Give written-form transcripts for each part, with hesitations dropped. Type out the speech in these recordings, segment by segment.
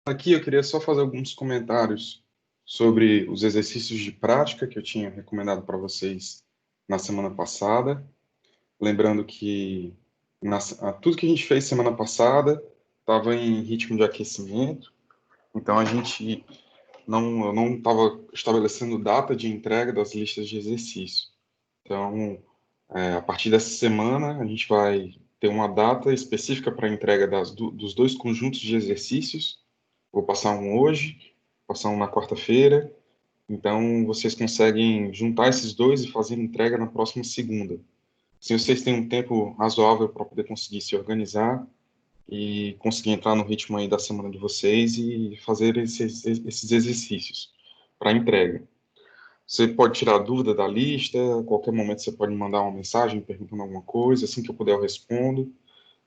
Aqui eu queria só fazer alguns comentários sobre os exercícios de prática que eu tinha recomendado para vocês na semana passada. Lembrando que tudo que a gente fez semana passada estava em ritmo de aquecimento, então eu não estava estabelecendo data de entrega das listas de exercícios. Então, a partir dessa semana, a gente vai ter uma data específica para a entrega dos dois conjuntos de exercícios. Vou passar um hoje, passar um na quarta-feira. Então, vocês conseguem juntar esses dois e fazer entrega na próxima segunda. Se vocês têm um tempo razoável para poder conseguir se organizar e conseguir entrar no ritmo aí da semana de vocês e fazer esses exercícios para entrega. Você pode tirar a dúvida da lista, a qualquer momento você pode me mandar uma mensagem perguntando alguma coisa, assim que eu puder eu respondo.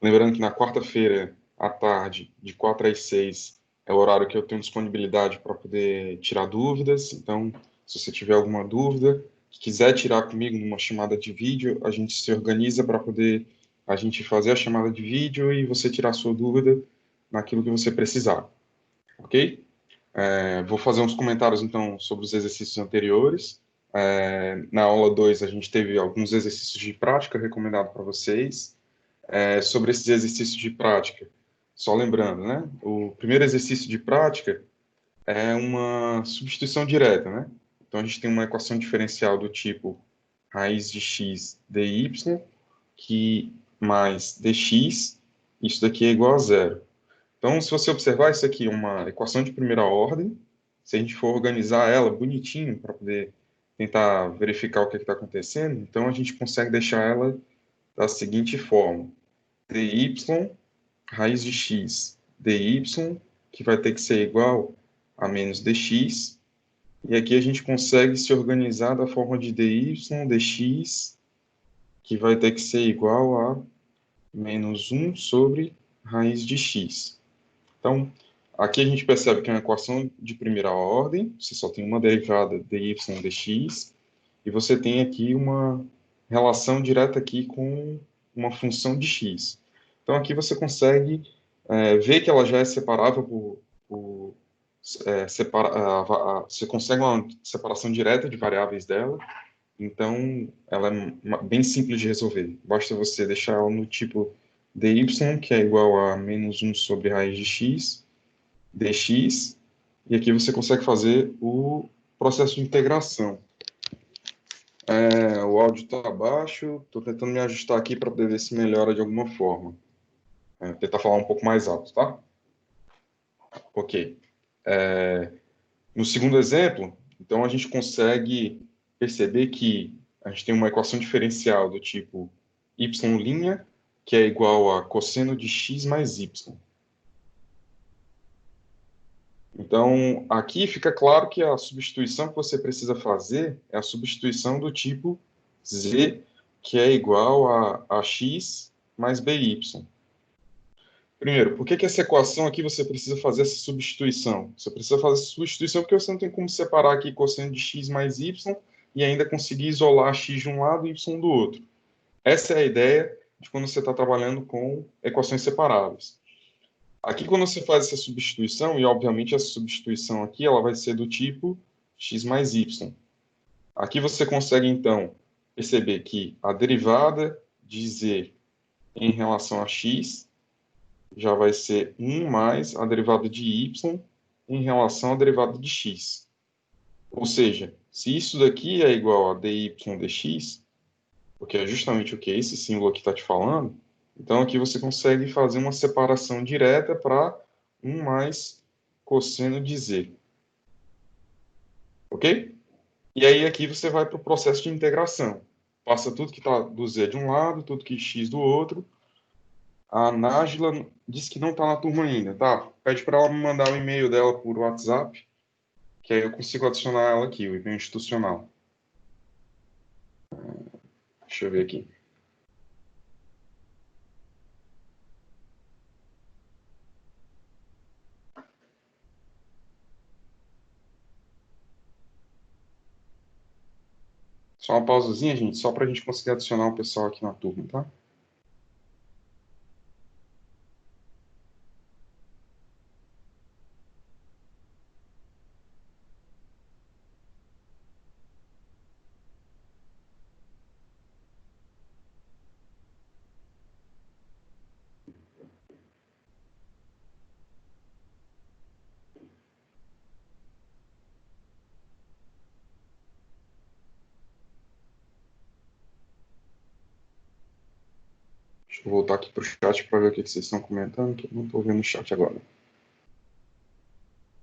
Lembrando que na quarta-feira, à tarde, de 4 às 6, é o horário que eu tenho disponibilidade para poder tirar dúvidas. Então, se você tiver alguma dúvida, quiser tirar comigo numa chamada de vídeo, a gente se organiza para poder a gente fazer a chamada de vídeo e você tirar a sua dúvida naquilo que você precisar, ok? Vou fazer uns comentários, então, sobre os exercícios anteriores. Na aula 2, a gente teve alguns exercícios de prática recomendados para vocês. Sobre esses exercícios de prática, só lembrando, né? O primeiro exercício de prática é uma substituição direta, né? Então, a gente tem uma equação diferencial do tipo raiz de x dy, que mais dx, isso daqui é igual a zero. Então, se você observar, isso aqui é uma equação de primeira ordem. Se a gente for organizar ela bonitinho para poder tentar verificar o que está acontecendo, então a gente consegue deixar ela da seguinte forma: dy raiz de x dy, que vai ter que ser igual a menos dx, e aqui a gente consegue se organizar da forma de dy dx, que vai ter que ser igual a menos 1 sobre raiz de x. Então, aqui a gente percebe que é uma equação de primeira ordem, você só tem uma derivada dy dx, e você tem aqui uma relação direta aqui com uma função de x. Então, aqui você consegue ver que ela já é separável você consegue uma separação direta de variáveis dela, então ela é bem simples de resolver. Basta você deixar ela no tipo dy, que é igual a menos 1 sobre raiz de x, dx, e aqui você consegue fazer o processo de integração. O áudio está baixo, estou tentando me ajustar aqui para poder ver se melhora de alguma forma. Tentar falar um pouco mais alto, tá? Ok. No segundo exemplo, então a gente consegue perceber que a gente tem uma equação diferencial do tipo y', que é igual a cosseno de x mais y. Então, aqui fica claro que a substituição que você precisa fazer é a substituição do tipo z, que é igual a x mais by. Primeiro, por que essa equação aqui você precisa fazer essa substituição? Você precisa fazer essa substituição porque você não tem como separar aqui cosseno de x mais y e ainda conseguir isolar x de um lado e y do outro. Essa é a ideia de quando você está trabalhando com equações separáveis. Aqui, quando você faz essa substituição, e obviamente essa substituição aqui ela vai ser do tipo x mais y. Aqui você consegue, então, perceber que a derivada de z em relação a x já vai ser 1 mais a derivada de y em relação à derivada de x. Ou seja, se isso daqui é igual a dy dx, porque é justamente o que esse símbolo aqui está te falando, então aqui você consegue fazer uma separação direta para 1 mais cosseno de z. Ok? E aí aqui você vai para o processo de integração. Passa tudo que está do z de um lado, tudo que x do outro. A Nájila disse que não está na turma ainda, tá? Pede para ela me mandar o e-mail dela por WhatsApp, que aí eu consigo adicionar ela aqui, o e-mail institucional. Deixa eu ver aqui. Só uma pausazinha, gente, só para a gente conseguir adicionar o pessoal aqui na turma, tá? Deixa eu voltar aqui para o chat para ver o que vocês estão comentando, que eu não estou vendo o chat agora.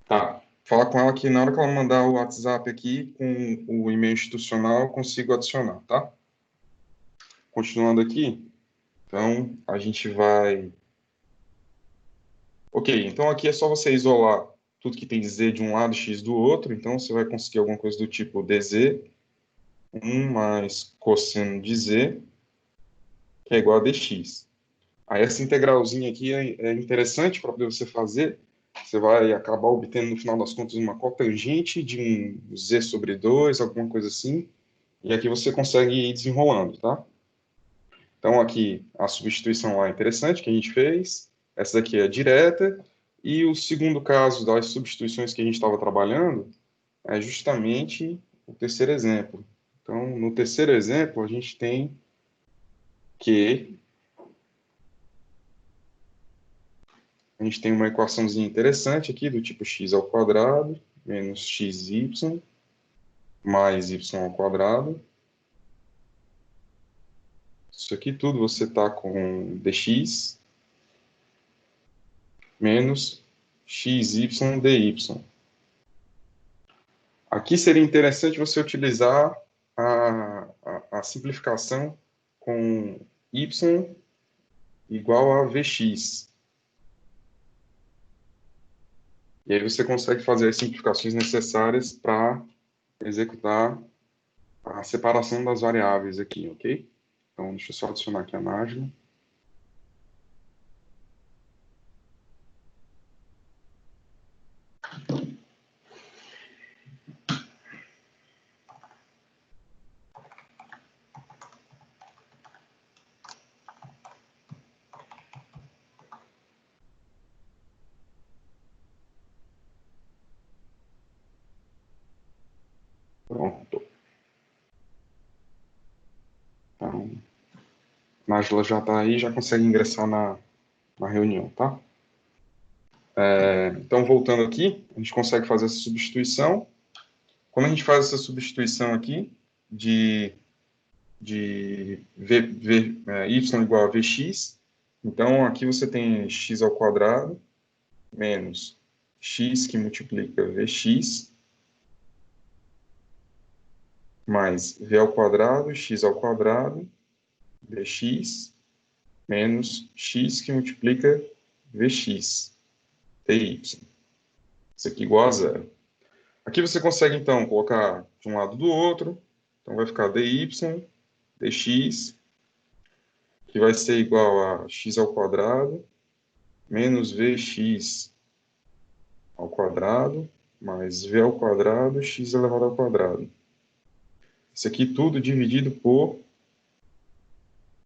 Tá. Fala com ela que na hora que ela mandar o WhatsApp aqui, com o e-mail institucional, eu consigo adicionar, tá? Continuando aqui, então a gente vai... Ok, então aqui é só você isolar tudo que tem z de um lado e x do outro, então você vai conseguir alguma coisa do tipo dz, 1 mais cosseno de z, que é igual a dx. Aí essa integralzinha aqui é interessante para poder você fazer. Você vai acabar obtendo, no final das contas, uma cotangente de um z sobre 2, alguma coisa assim. E aqui você consegue ir desenrolando, tá? Então aqui a substituição lá é interessante que a gente fez. Essa daqui é direta. E o segundo caso das substituições que a gente estava trabalhando é justamente o terceiro exemplo. Então, no terceiro exemplo, a gente tem que a gente tem uma equaçãozinha interessante aqui, do tipo x ao quadrado, menos xy, mais y ao quadrado. Isso aqui tudo você está com dx, menos xy dy. Aqui seria interessante você utilizar a simplificação com y igual a vx. E aí você consegue fazer as simplificações necessárias para executar a separação das variáveis aqui, ok? Então, deixa eu só adicionar aqui a Nájila. Pronto. Então, a Nájila já está aí, já consegue ingressar na reunião, tá? Então, voltando aqui, a gente consegue fazer essa substituição. Quando a gente faz essa substituição aqui de y igual a vx, então aqui você tem x ao quadrado menos x que multiplica vx mais v ao quadrado, x ao quadrado, dx, menos x que multiplica vx, dy. Isso aqui igual a zero. Aqui você consegue, então, colocar de um lado do outro. Então, vai ficar dy, dx, que vai ser igual a x ao quadrado, menos vx ao quadrado, mais v ao quadrado, x elevado ao quadrado. Isso aqui tudo dividido por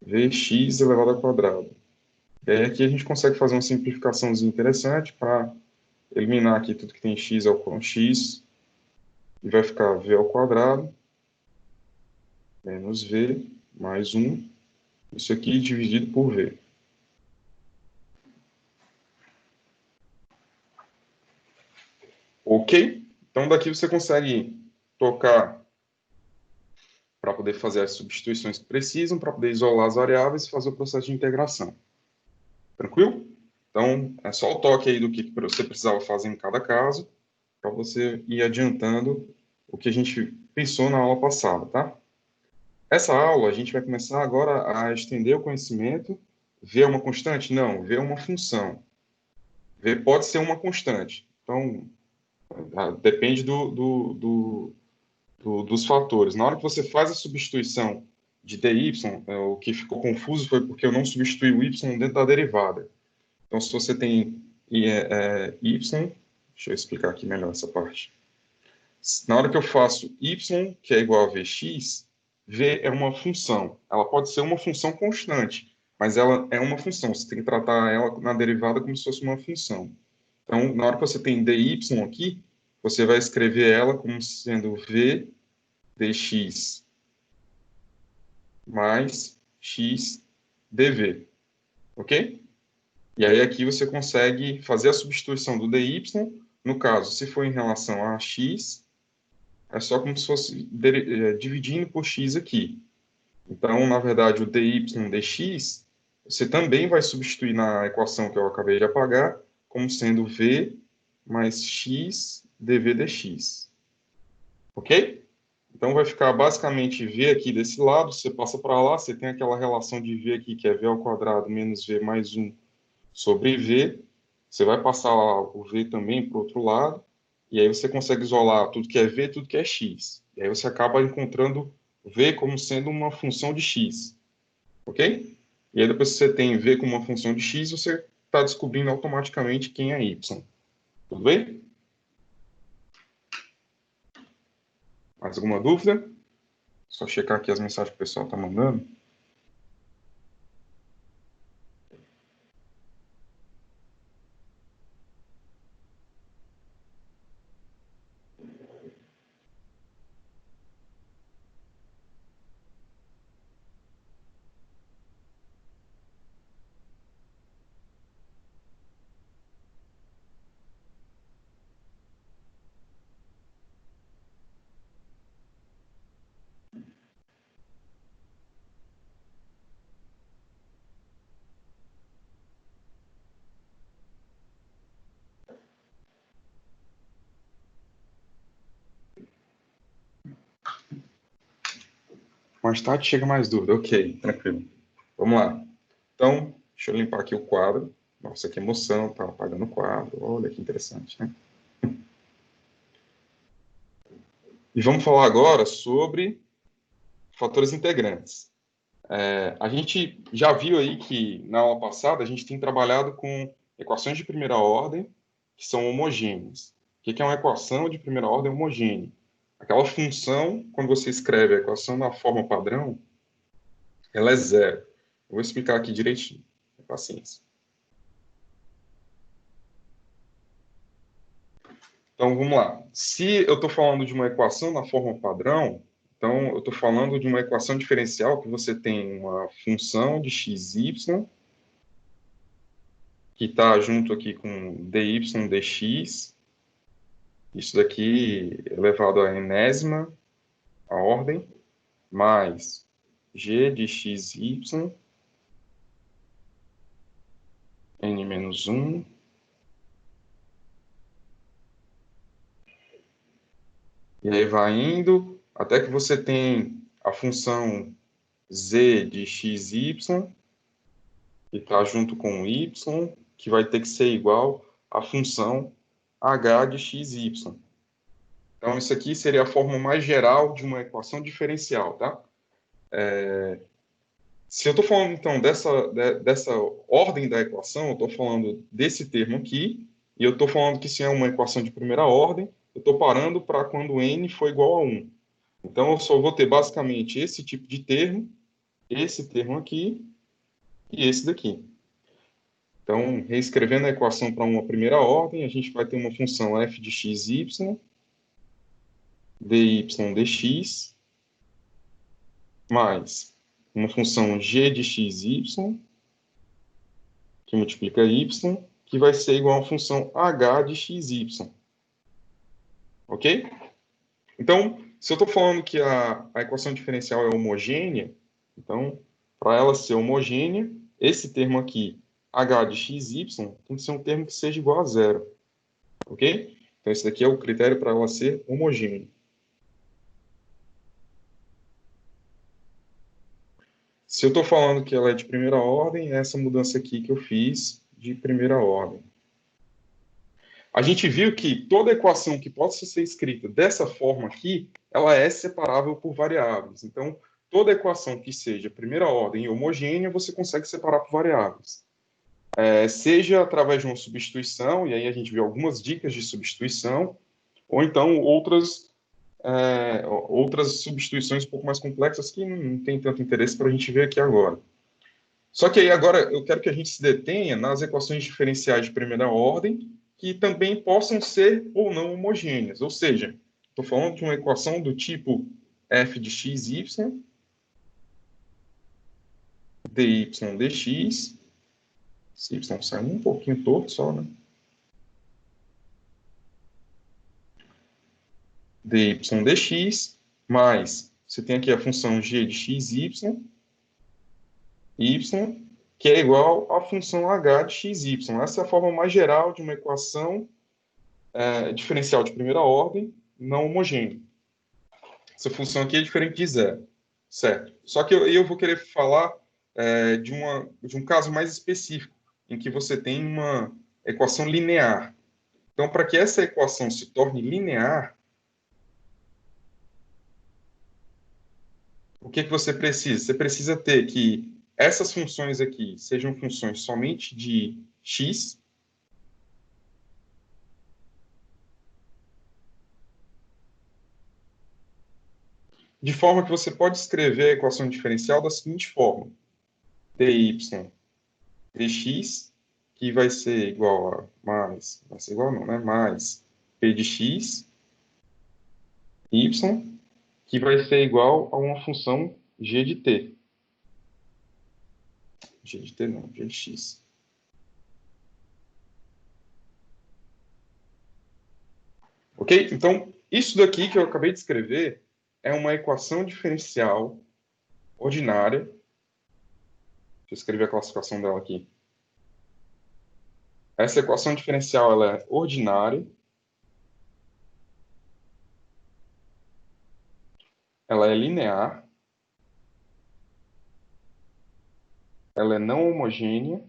vx elevado ao quadrado. E aí aqui a gente consegue fazer uma simplificaçãozinha interessante para eliminar aqui tudo que tem x ao x, e vai ficar v ao quadrado, menos v, mais 1, isso aqui dividido por v. Ok? Então daqui você consegue tocar para poder fazer as substituições que precisam, para poder isolar as variáveis e fazer o processo de integração. Tranquilo? Então, é só o toque aí do que você precisava fazer em cada caso, para você ir adiantando o que a gente pensou na aula passada, tá? Essa aula, a gente vai começar agora a estender o conhecimento. V é uma constante? Não, V é uma função. V pode ser uma constante. Então, depende dos fatores. Na hora que você faz a substituição de dy, o que ficou confuso foi porque eu não substituí o y dentro da derivada. Então, se você tem y, deixa eu explicar aqui melhor essa parte. Na hora que eu faço y, que é igual a vx, v é uma função. Ela pode ser uma função constante, mas ela é uma função. Você tem que tratar ela na derivada como se fosse uma função. Então, na hora que você tem dy aqui, você vai escrever ela como sendo v dx mais x dv. Ok? E aí aqui você consegue fazer a substituição do dy. No caso, se for em relação a x, é só como se fosse dividindo por x aqui. Então, na verdade, o dy dx você também vai substituir na equação que eu acabei de apagar, como sendo V mais X dV dx. Ok? Então, vai ficar basicamente V aqui desse lado, você passa para lá, você tem aquela relação de V aqui, que é V ao quadrado menos V mais 1 sobre V. Você vai passar o V também para o outro lado, e aí você consegue isolar tudo que é V, tudo que é X. E aí você acaba encontrando V como sendo uma função de X. Ok? E aí depois que você tem V como uma função de X, você está descobrindo automaticamente quem é Y. Tudo bem? Mais alguma dúvida? Só checar aqui as mensagens que o pessoal está mandando. Mais tarde chega mais dúvida. Ok, tranquilo. Vamos lá. Então, deixa eu limpar aqui o quadro. Nossa, que emoção, tá apagando o quadro. Olha que interessante, né? E vamos falar agora sobre fatores integrantes. A gente já viu aí que na aula passada a gente tem trabalhado com equações de primeira ordem que são homogêneas. O que é uma equação de primeira ordem homogênea? Aquela função, quando você escreve a equação na forma padrão, ela é zero. Eu vou explicar aqui direitinho. Paciência. Então, vamos lá. Se eu estou falando de uma equação na forma padrão, então eu estou falando de uma equação diferencial que você tem uma função de x, y, que está junto aqui com dy, dx. Isso daqui elevado à enésima, a ordem, mais g de x, y, n menos 1, e aí vai indo até que você tem a função z de x, y, que está junto com y, que vai ter que ser igual à função h de x, y. Então, isso aqui seria a forma mais geral de uma equação diferencial, tá? Se eu estou falando, então, dessa ordem da equação, eu estou falando desse termo aqui, e eu estou falando que se é uma equação de primeira ordem, eu estou parando para quando n for igual a 1. Então, eu só vou ter basicamente esse tipo de termo, esse termo aqui e esse daqui. Então, reescrevendo a equação para uma primeira ordem, a gente vai ter uma função f de x, y, dy, dx, mais uma função g de x, y, que multiplica y, que vai ser igual à função h de x, y. Ok? Então, se eu estou falando que a equação diferencial é homogênea, então, para ela ser homogênea, esse termo aqui, h de x, y, tem que ser um termo que seja igual a zero. Ok? Então, esse daqui é o critério para ela ser homogênea. Se eu estou falando que ela é de primeira ordem, é essa mudança aqui que eu fiz de primeira ordem. A gente viu que toda equação que possa ser escrita dessa forma aqui, ela é separável por variáveis. Então, toda equação que seja primeira ordem e homogênea, você consegue separar por variáveis. Seja através de uma substituição, e aí a gente viu algumas dicas de substituição, ou então outras substituições um pouco mais complexas que não tem tanto interesse para a gente ver aqui agora. Só que aí agora eu quero que a gente se detenha nas equações diferenciais de primeira ordem, que também possam ser ou não homogêneas. Ou seja, estou falando de uma equação do tipo f de x, y, dy, dx, esse y sai um pouquinho todo só, né? dy, dx, mais você tem aqui a função g de x, y, que é igual à função h de xy. Essa é a forma mais geral de uma equação diferencial de primeira ordem não homogênea. Essa função aqui é diferente de zero, certo? Só que eu vou querer falar de um caso mais específico, em que você tem uma equação linear. Então, para que essa equação se torne linear, o que você precisa? Você precisa ter que essas funções aqui sejam funções somente de x, de forma que você pode escrever a equação diferencial da seguinte forma: dy dx, que vai ser igual a vai ser igual não, né? Mais p de x, y, que vai ser igual a uma função g de t. G de t não, g de x. Ok? Então, isso daqui que eu acabei de escrever é uma equação diferencial ordinária. Deixa eu escrever a classificação dela aqui. Essa equação diferencial ela é ordinária, ela é linear, ela é não homogênea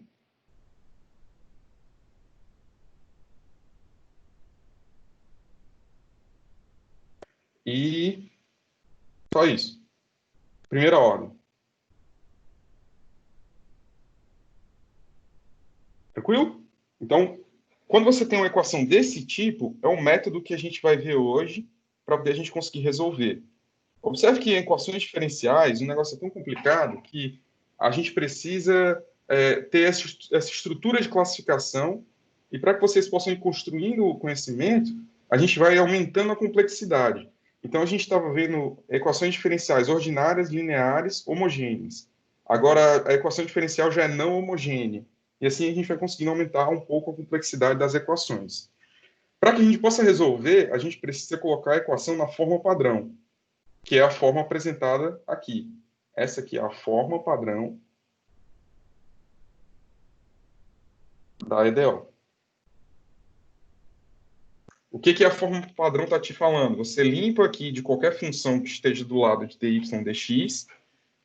e só isso. Primeira ordem. Tranquilo? Então, quando você tem uma equação desse tipo, é o método que a gente vai ver hoje para poder a gente conseguir resolver. Observe que em equações diferenciais, o negócio é tão complicado que a gente precisa ter essa estrutura de classificação, e para que vocês possam ir construindo o conhecimento, a gente vai aumentando a complexidade. Então, a gente estava vendo equações diferenciais ordinárias, lineares, homogêneas. Agora, a equação diferencial já é não homogênea. E assim a gente vai conseguindo aumentar um pouco a complexidade das equações. Para que a gente possa resolver, a gente precisa colocar a equação na forma padrão, que é a forma apresentada aqui. Essa aqui é a forma padrão da EDO. O que a forma padrão está te falando? Você limpa aqui de qualquer função que esteja do lado de dy dx,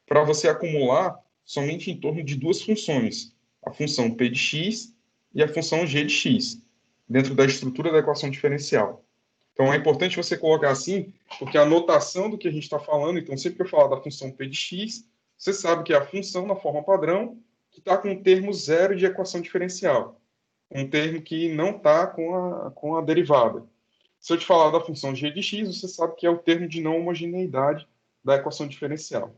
para você acumular somente em torno de duas funções, a função p de x e a função g de x, dentro da estrutura da equação diferencial. Então, é importante você colocar assim, porque a notação do que a gente está falando, então, sempre que eu falar da função p de x, você sabe que é a função na forma padrão que está com o termo zero de equação diferencial, um termo que não está com a derivada. Se eu te falar da função g de x, você sabe que é o termo de não homogeneidade da equação diferencial.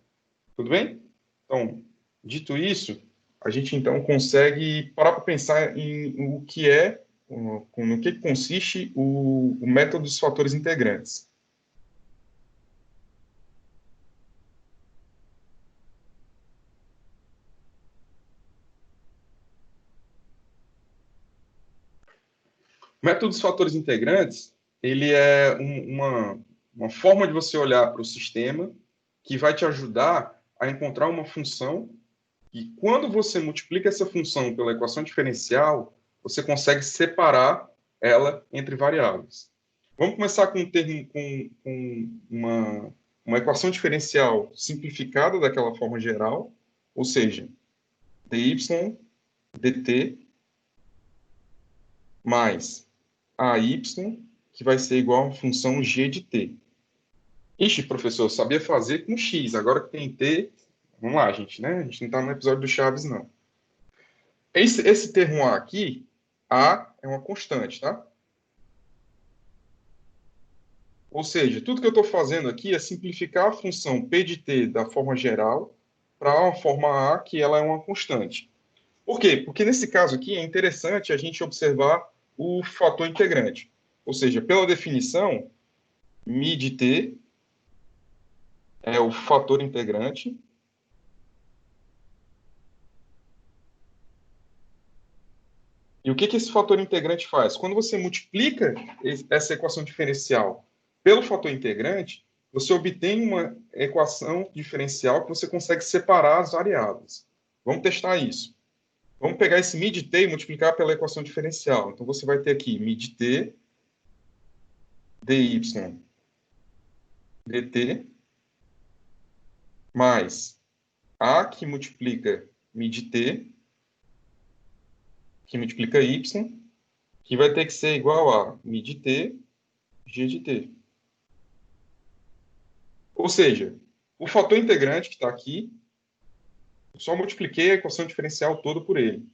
Tudo bem? Então, dito isso, a gente então consegue parar para pensar em o que é, no que consiste o método dos fatores integrantes. O método dos fatores integrantes, ele é uma forma de você olhar para o sistema que vai te ajudar a encontrar uma função e quando você multiplica essa função pela equação diferencial, você consegue separar ela entre variáveis. Vamos começar com um termo, com uma equação diferencial simplificada daquela forma geral, ou seja, dy dt mais ay, que vai ser igual a função g de t. Ixi, professor, eu sabia fazer com x, agora que tem t, vamos lá, gente, né? A gente não está no episódio do Chaves, não. Esse termo A aqui, A é uma constante, tá? Ou seja, tudo que eu estou fazendo aqui é simplificar a função P de t da forma geral para uma forma A que ela é uma constante. Por quê? Porque nesse caso aqui é interessante a gente observar o fator integrante. Ou seja, pela definição, μ de t é o fator integrante. E o que esse fator integrante faz? Quando você multiplica essa equação diferencial pelo fator integrante, você obtém uma equação diferencial que você consegue separar as variáveis. Vamos testar isso. Vamos pegar esse mid-t e multiplicar pela equação diferencial. Então, você vai ter aqui mid-t dy dt mais a que multiplica mid-t, que multiplica y, que vai ter que ser igual a mid-t g de t. Ou seja, o fator integrante que está aqui, eu só multipliquei a equação diferencial toda por ele.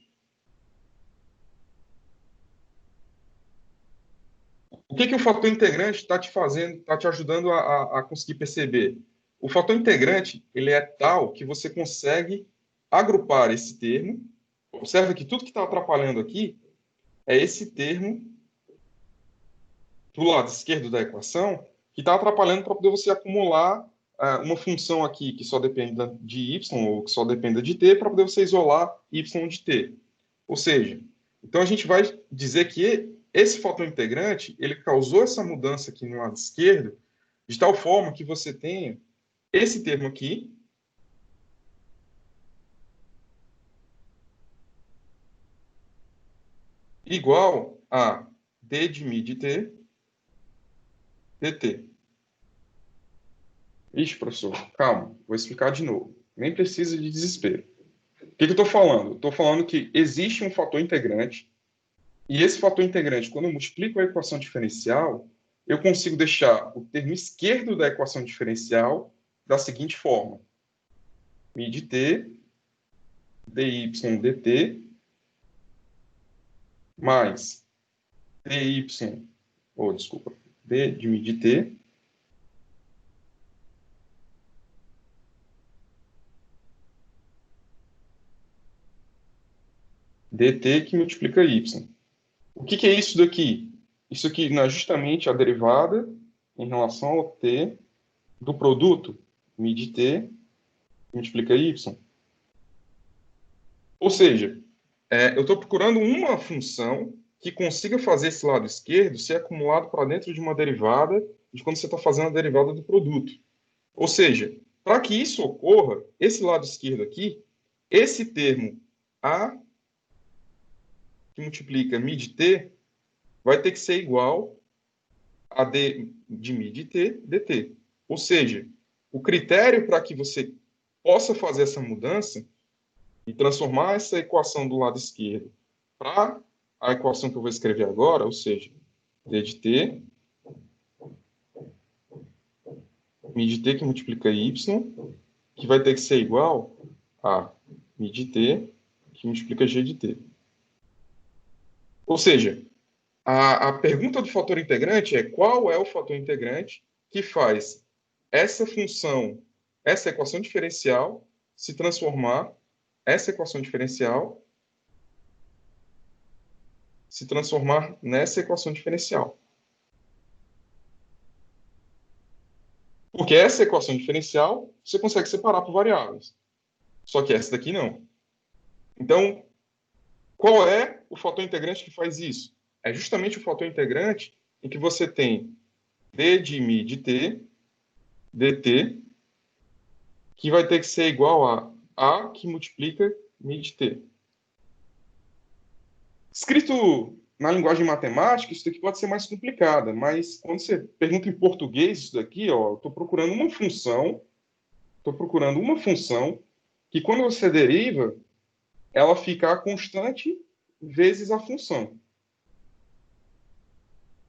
O que o fator integrante está te fazendo, está te ajudando a conseguir perceber? O fator integrante, ele é tal que você consegue agrupar esse termo. Observa que tudo que está atrapalhando aqui é esse termo do lado esquerdo da equação que está atrapalhando para poder você acumular uma função aqui que só dependa de y ou que só dependa de t para poder você isolar y de t. Ou seja, então a gente vai dizer que esse fator integrante ele causou essa mudança aqui no lado esquerdo de tal forma que você tenha esse termo aqui igual a d de mi de t dt. Ixi, professor, calma, vou explicar de novo. Nem precisa de desespero. O que eu estou falando? Estou falando que existe um fator integrante, e esse fator integrante, quando eu multiplico a equação diferencial, eu consigo deixar o termo esquerdo da equação diferencial da seguinte forma: mi de t dy dt mais dy, desculpa, d de mi de t dt que multiplica y. O que é isso daqui? Isso aqui não é justamente a derivada em relação ao t do produto mi de t multiplica y. Ou seja, eu estou procurando uma função que consiga fazer esse lado esquerdo ser acumulado para dentro de uma derivada de quando você está fazendo a derivada do produto. Ou seja, para que isso ocorra, esse lado esquerdo aqui, esse termo a que multiplica mi de t vai ter que ser igual a d de mi de t dt. Ou seja, o critério para que você possa fazer essa mudança e transformar essa equação do lado esquerdo para a equação que eu vou escrever agora, ou seja, d de t, mi de t que multiplica y, que vai ter que ser igual a mi de t que multiplica g de t. Ou seja, a pergunta do fator integrante é qual é o fator integrante que faz essa função, essa equação diferencial, se transformar, essa equação diferencial, se transformar nessa equação diferencial. Porque essa equação diferencial você consegue separar por variáveis. Só que essa daqui não. Então, qual é o fator integrante que faz isso? É justamente o fator integrante em que você tem d de mi de t dt, que vai ter que ser igual a que multiplica mi de t. Escrito na linguagem matemática, isso daqui pode ser mais complicado, mas quando você pergunta em português isso daqui, eu estou procurando uma função que quando você deriva, ela fica a constante vezes a função.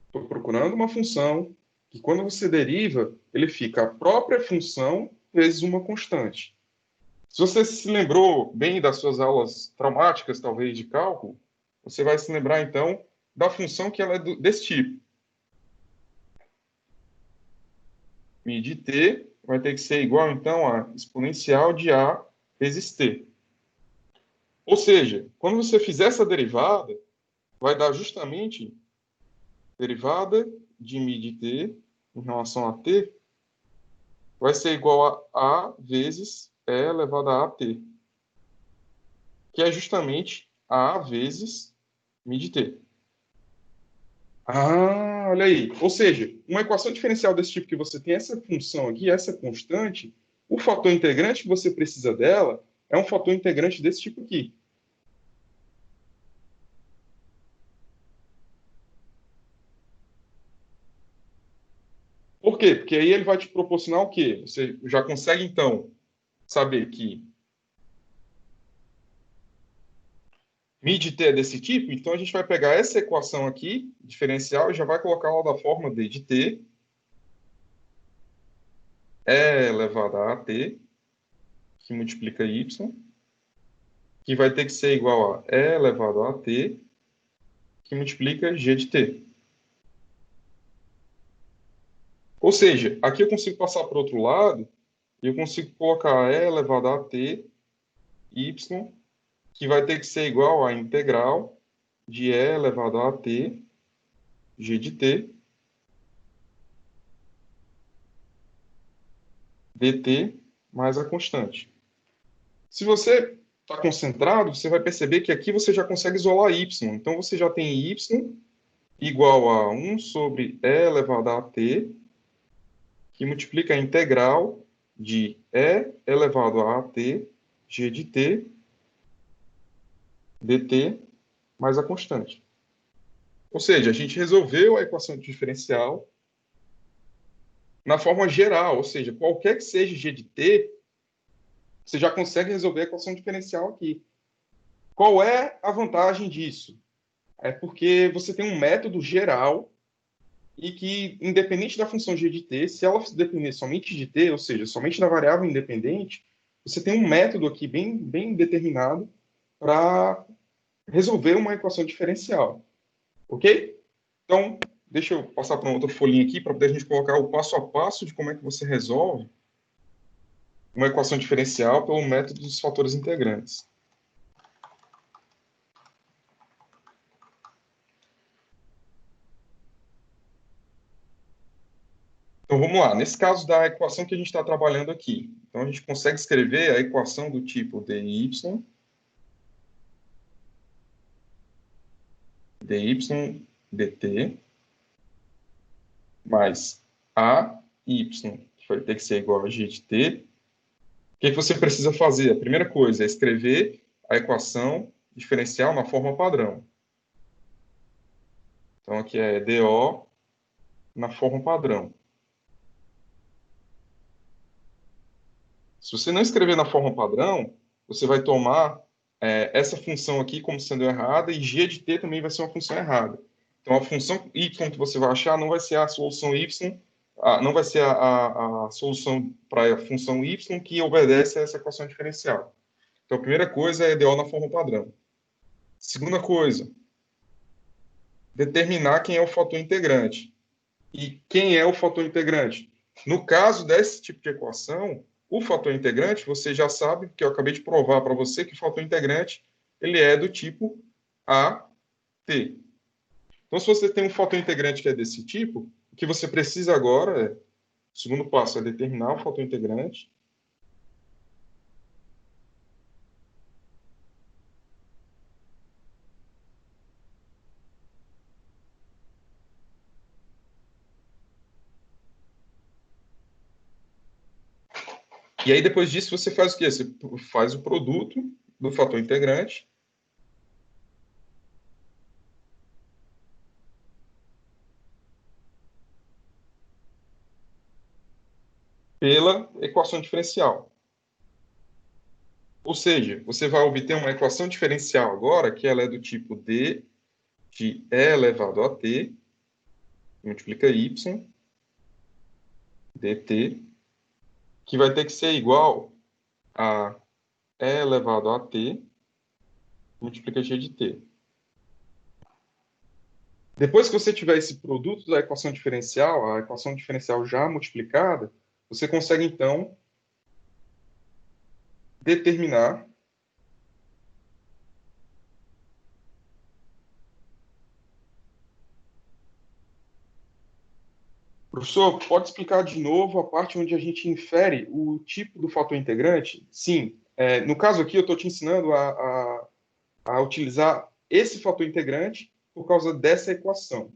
Estou procurando uma função que quando você deriva, ele fica a própria função vezes uma constante. Se você se lembrou bem das suas aulas traumáticas, talvez, de cálculo, você vai se lembrar, então, da função que ela é desse tipo. Mi de t vai ter que ser igual, então, a exponencial de a vezes t. Ou seja, quando você fizer essa derivada, vai dar justamente derivada de mi de t em relação a t vai ser igual a vezes e elevado a t, que é justamente a vezes mi de t. Ah, olha aí. Ou seja, uma equação diferencial desse tipo que você tem essa função aqui, essa constante, o fator integrante que você precisa dela é um fator integrante desse tipo aqui. quê? Porque aí ele vai te proporcionar o quê? Você já consegue, então, saber que μ de t é desse tipo, então a gente vai pegar essa equação aqui, diferencial, e já vai colocar lá da forma d de t é elevado a t, que multiplica y, que vai ter que ser igual a e elevado a t, que multiplica g de t. Ou seja, aqui eu consigo passar para o outro lado, e eu consigo colocar e elevado a t, y, que vai ter que ser igual a integral de e elevado a t, g de t, dt mais a constante. Se você está concentrado, você vai perceber que aqui você já consegue isolar y. Então, você já tem y igual a 1 sobre e elevado a t, que multiplica a integral de e elevado a t, g de t, dt, mais a constante. Ou seja, a gente resolveu a equação diferencial na forma geral, ou seja, qualquer que seja g de t, você já consegue resolver a equação diferencial aqui. Qual é a vantagem disso? É porque você tem um método geral e que, independente da função g de t, se ela depender somente de t, ou seja, somente da variável independente, você tem um método aqui bem determinado para resolver uma equação diferencial. Ok? Então, deixa eu passar para uma outra folhinha aqui para poder a gente colocar o passo a passo de como é que você resolve uma equação diferencial pelo método dos fatores integrantes. Então, vamos lá. Nesse caso da equação que a gente está trabalhando aqui, então a gente consegue escrever a equação do tipo dy dt mais AY, que vai ter que ser igual a g de t. O que você precisa fazer? A primeira coisa é escrever a equação diferencial na forma padrão. Então, aqui é DO na forma padrão. Se você não escrever na forma padrão, você vai tomar essa função aqui como sendo errada e g de t também vai ser uma função errada. Então, a função y que você vai achar não vai ser a solução y, não vai ser a solução para a função y que obedece a essa equação diferencial. Então, a primeira coisa é DO na forma padrão. Segunda coisa, determinar quem é o fator integrante. E quem é o fator integrante? No caso desse tipo de equação, o fator integrante, você já sabe, que eu acabei de provar para você, que o fator integrante ele é do tipo AT. Então, se você tem um fator integrante que é desse tipo, o que você precisa agora, o segundo passo é determinar o fator integrante. E aí, depois disso, você faz o quê? Você faz o produto do fator integrante pela equação diferencial. Ou seja, você vai obter uma equação diferencial agora, que ela é do tipo d de e elevado a t, multiplica y, dt, que vai ter que ser igual a e elevado a t, multiplica g de t. Depois que você tiver esse produto da equação diferencial, a equação diferencial já multiplicada, você consegue, então, determinar Professor, pode explicar de novo a parte onde a gente infere o tipo do fator integrante? Sim. No caso aqui, eu estou te ensinando a utilizar esse fator integrante por causa dessa equação.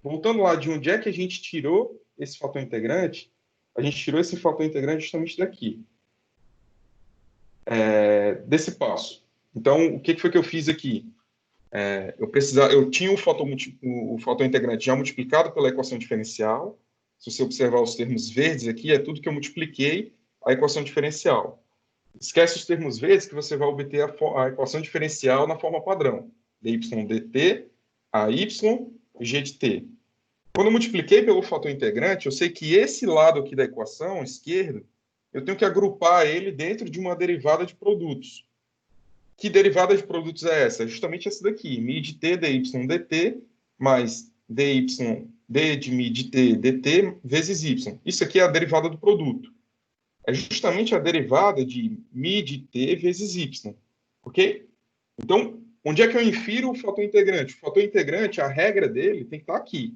Voltando lá de onde é que a gente tirou esse fator integrante, a gente tirou esse fator integrante justamente daqui, desse passo. Então, o que foi que eu fiz aqui? Eu tinha o fator integrante já multiplicado pela equação diferencial, se você observar os termos verdes aqui, é tudo que eu multipliquei a equação diferencial. Esquece os termos verdes que você vai obter a equação diferencial na forma padrão. dy dt, ay, g de t. Quando eu multipliquei pelo fator integrante, eu sei que esse lado aqui da equação, esquerdo, eu tenho que agrupar ele dentro de uma derivada de produtos. Que derivada de produtos é essa? É justamente essa daqui, mi de t dy dt, mais dy, d de mi de t dt vezes y. Isso aqui é a derivada do produto. É justamente a derivada de mi de t vezes y. Ok? Então, onde é que eu infiro o fator integrante? O fator integrante, a regra dele tem que estar aqui.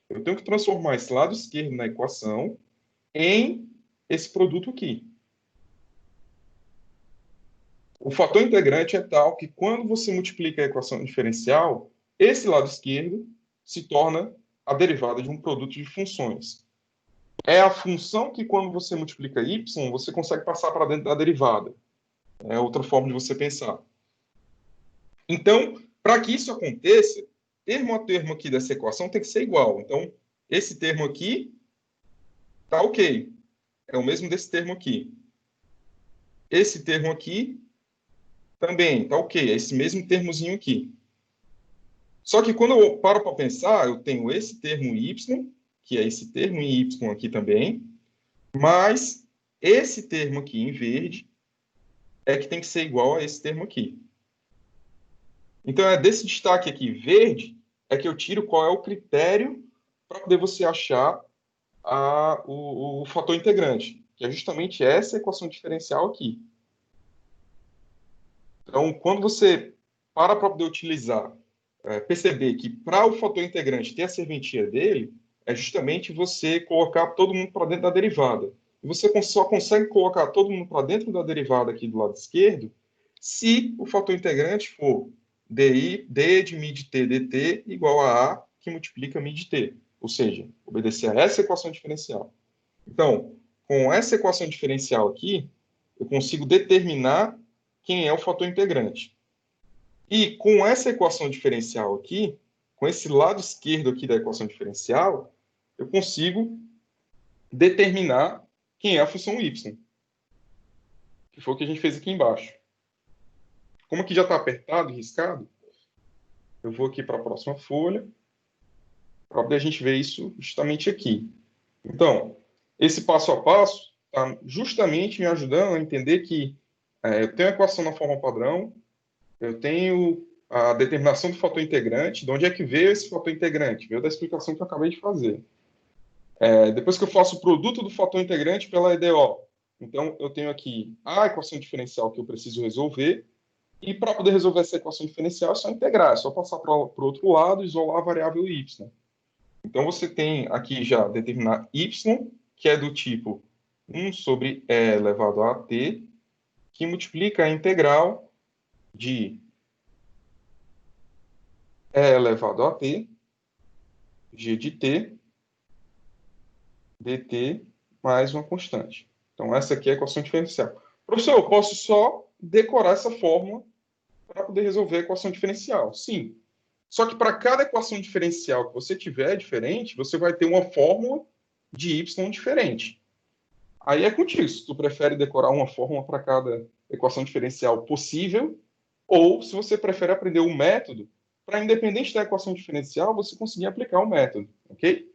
Eu tenho que transformar esse lado esquerdo na equação em esse produto aqui. O fator integrante é tal que quando você multiplica a equação diferencial, esse lado esquerdo se torna a derivada de um produto de funções. É a função que quando você multiplica y, você consegue passar para dentro da derivada. É outra forma de você pensar. Então, para que isso aconteça, termo a termo aqui dessa equação tem que ser igual. Então, esse termo aqui está ok. É o mesmo desse termo aqui. Esse termo aqui também está ok. É esse mesmo termozinho aqui. Só que quando eu paro para pensar, eu tenho esse termo y, que é esse termo em y aqui também, mas esse termo aqui em verde é que tem que ser igual a esse termo aqui. Então, é desse destaque aqui verde é que eu tiro qual é o critério para poder você achar o fator integrante, que é justamente essa equação diferencial aqui. Então, quando você para poder utilizar, perceber que para o fator integrante ter a serventia dele, é justamente você colocar todo mundo para dentro da derivada. E você só consegue colocar todo mundo para dentro da derivada aqui do lado esquerdo se o fator integrante for d de mi de t dt igual a que multiplica mi de t. Ou seja, obedecer a essa equação diferencial. Então, com essa equação diferencial aqui, eu consigo determinar quem é o fator integrante. E com essa equação diferencial aqui, com esse lado esquerdo aqui da equação diferencial, eu consigo determinar quem é a função y, que foi o que a gente fez aqui embaixo. Como aqui já está apertado e riscado, eu vou aqui para a próxima folha, para poder a gente ver isso justamente aqui. Então, esse passo a passo está justamente me ajudando a entender que eu tenho a equação na forma padrão, eu tenho a determinação do fator integrante. De onde é que veio esse fator integrante? Veio da explicação que eu acabei de fazer. Depois que eu faço o produto do fator integrante pela EDO, então eu tenho aqui a equação diferencial que eu preciso resolver, e para poder resolver essa equação diferencial é só integrar, é só passar para o outro lado e isolar a variável y. Então você tem aqui já determinar y, que é do tipo 1 sobre e elevado a t, que multiplica a integral de e elevado a t, g de t, dt, mais uma constante. Então, essa aqui é a equação diferencial. Professor, eu posso só decorar essa fórmula para poder resolver a equação diferencial? Sim. Só que para cada equação diferencial que você tiver diferente, você vai ter uma fórmula de y diferente. Aí é contigo, se tu prefere decorar uma fórmula para cada equação diferencial possível, ou se você prefere aprender um método para, independente da equação diferencial, você conseguir aplicar o método, ok?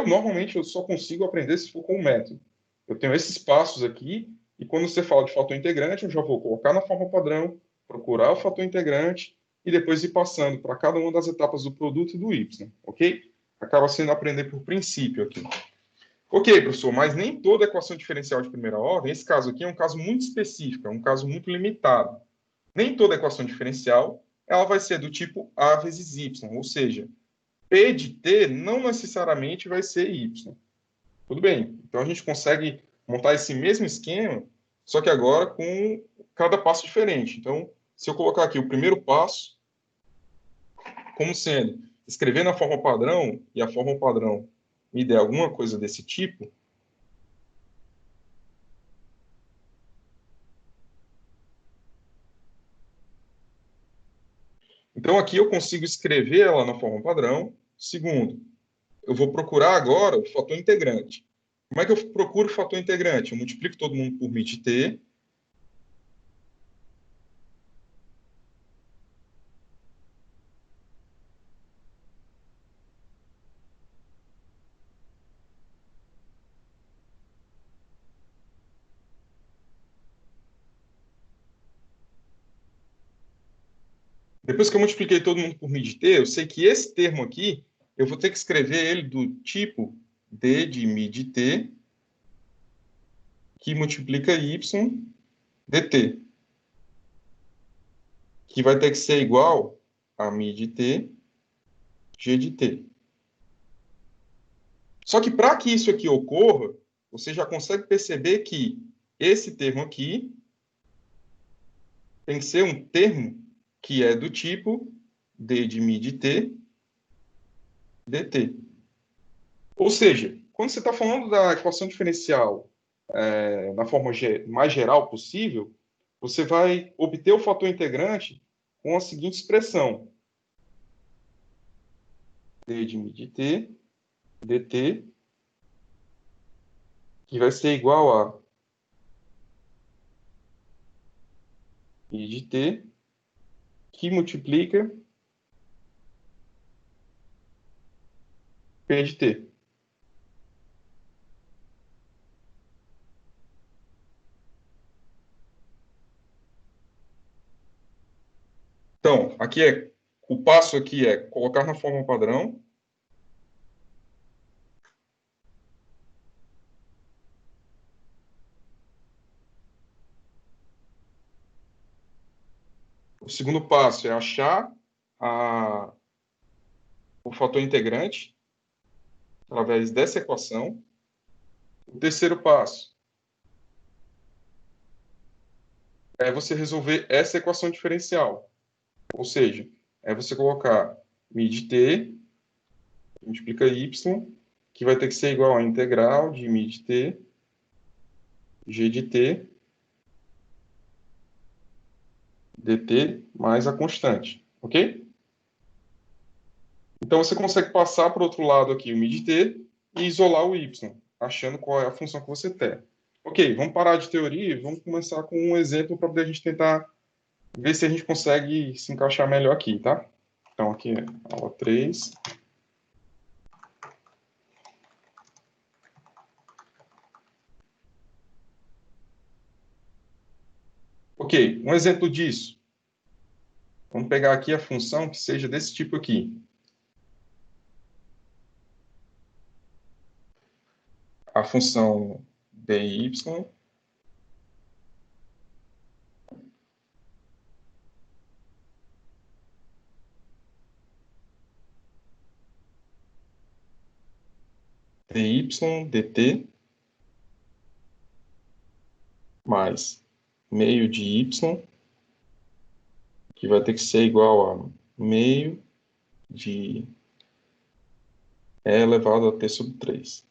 Normalmente, eu só consigo aprender se for com o método. Eu tenho esses passos aqui, e quando você fala de fator integrante, eu já vou colocar na forma padrão, procurar o fator integrante, e depois ir passando para cada uma das etapas do produto e do y, ok? Acaba sendo aprender por princípio aqui. Ok, professor, mas nem toda equação diferencial de primeira ordem, esse caso aqui é um caso muito específico, é um caso muito limitado. Nem toda equação diferencial ela vai ser do tipo A vezes Y, ou seja, P de T não necessariamente vai ser Y. Tudo bem, então a gente consegue montar esse mesmo esquema, só que agora com cada passo diferente. Então, se eu colocar aqui o primeiro passo, como sendo escrever na forma padrão, e a forma padrão me der alguma coisa desse tipo, então aqui eu consigo escrever ela na forma padrão. Segundo, eu vou procurar agora o fator integrante. Como é que eu procuro o fator integrante? Eu multiplico todo mundo por μ de t. Depois que eu multipliquei todo mundo por μ de t, eu sei que esse termo aqui, eu vou ter que escrever ele do tipo d de μ de t, que multiplica y dt, que vai ter que ser igual a μ de t, g de t. Só que para que isso aqui ocorra, você já consegue perceber que esse termo aqui tem que ser um termo que é do tipo d de μ de t, dt. Ou seja, quando você está falando da equação diferencial na forma mais geral possível, você vai obter o fator integrante com a seguinte expressão: d de μ de t, dt, que vai ser igual a μ de t, que multiplica p de t. Então, o passo aqui é colocar na forma padrão. O segundo passo é achar o fator integrante através dessa equação. O terceiro passo é você resolver essa equação diferencial. Ou seja, é você colocar μ de t multiplica y, que vai ter que ser igual a integral de μ de t, g de t, dt mais a constante. Ok? Então, você consegue passar para o outro lado aqui o μ de t e isolar o y, achando qual é a função que você tem. Ok, vamos parar de teoria e vamos começar com um exemplo para poder a gente tentar ver se a gente consegue se encaixar melhor aqui, tá? Então, aqui é aula 3. Ok, um exemplo disso. Vamos pegar aqui a função que seja desse tipo aqui. A função dy dy dt mais meio de y, que vai ter que ser igual a meio de e elevado a t sobre 3.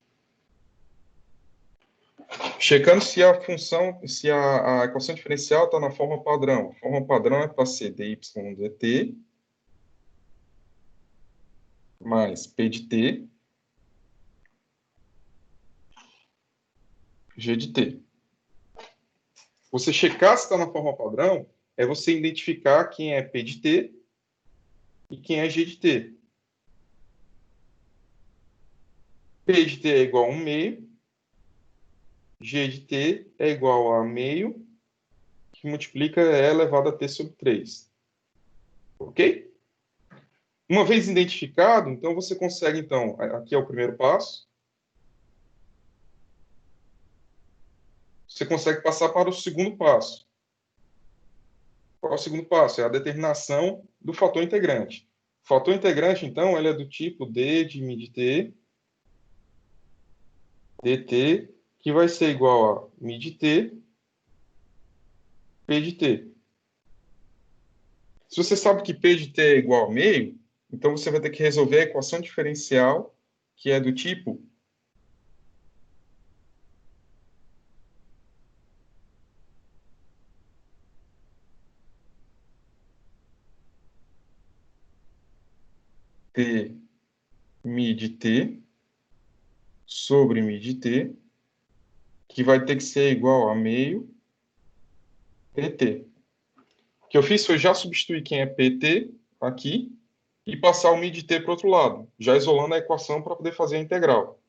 Checando se a função, se a equação diferencial está na forma padrão. A forma padrão é para ser dy dt mais p de t, g de t. Você checar se está na forma padrão é você identificar quem é p de t e quem é g de t. P de t é igual a 1 meio, g de t é igual a meio, que multiplica e elevado a t sobre 3. Ok? Uma vez identificado, então você consegue, então, aqui é o primeiro passo, você consegue passar para o segundo passo. Qual é o segundo passo? É a determinação do fator integrante. O fator integrante, então, ele é do tipo d de μ de t, dt, que vai ser igual a μ de t, p de t. Se você sabe que p de t é igual a meio, então você vai ter que resolver a equação diferencial, que é do tipo t μ de t sobre mi de t, que vai ter que ser igual a meio pt. O que eu fiz foi já substituir quem é pt aqui e passar o mi de t para o outro lado, já isolando a equação para poder fazer a integral.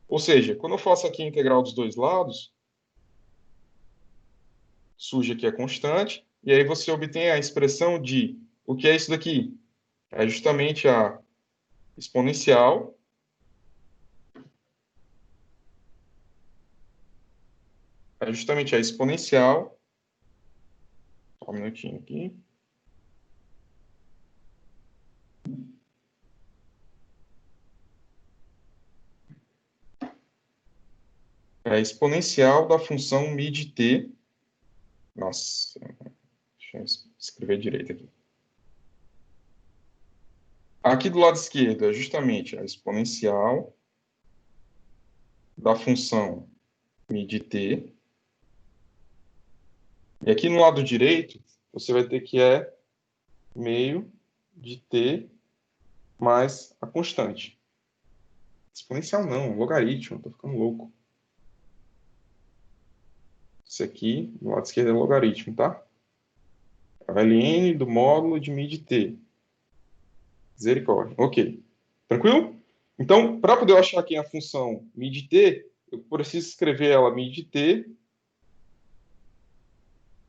Ou seja, quando eu faço aqui a integral dos dois lados, surge aqui a constante, e aí você obtém a expressão de o que é isso daqui? É justamente a exponencial só um minutinho aqui, é a exponencial da função mi de t, nossa, deixa eu escrever direito aqui. Aqui do lado esquerdo é justamente a exponencial da função mi de t, e aqui no lado direito, você vai ter que é meio de t mais a constante. Exponencial não, logaritmo, tô ficando louco. Isso aqui, do lado esquerdo, é logaritmo, tá? É o ln do módulo de mi de t. Misericórdia. Ok. Tranquilo? Então, para poder eu achar aqui a função mi de t, eu preciso escrever ela mi de t,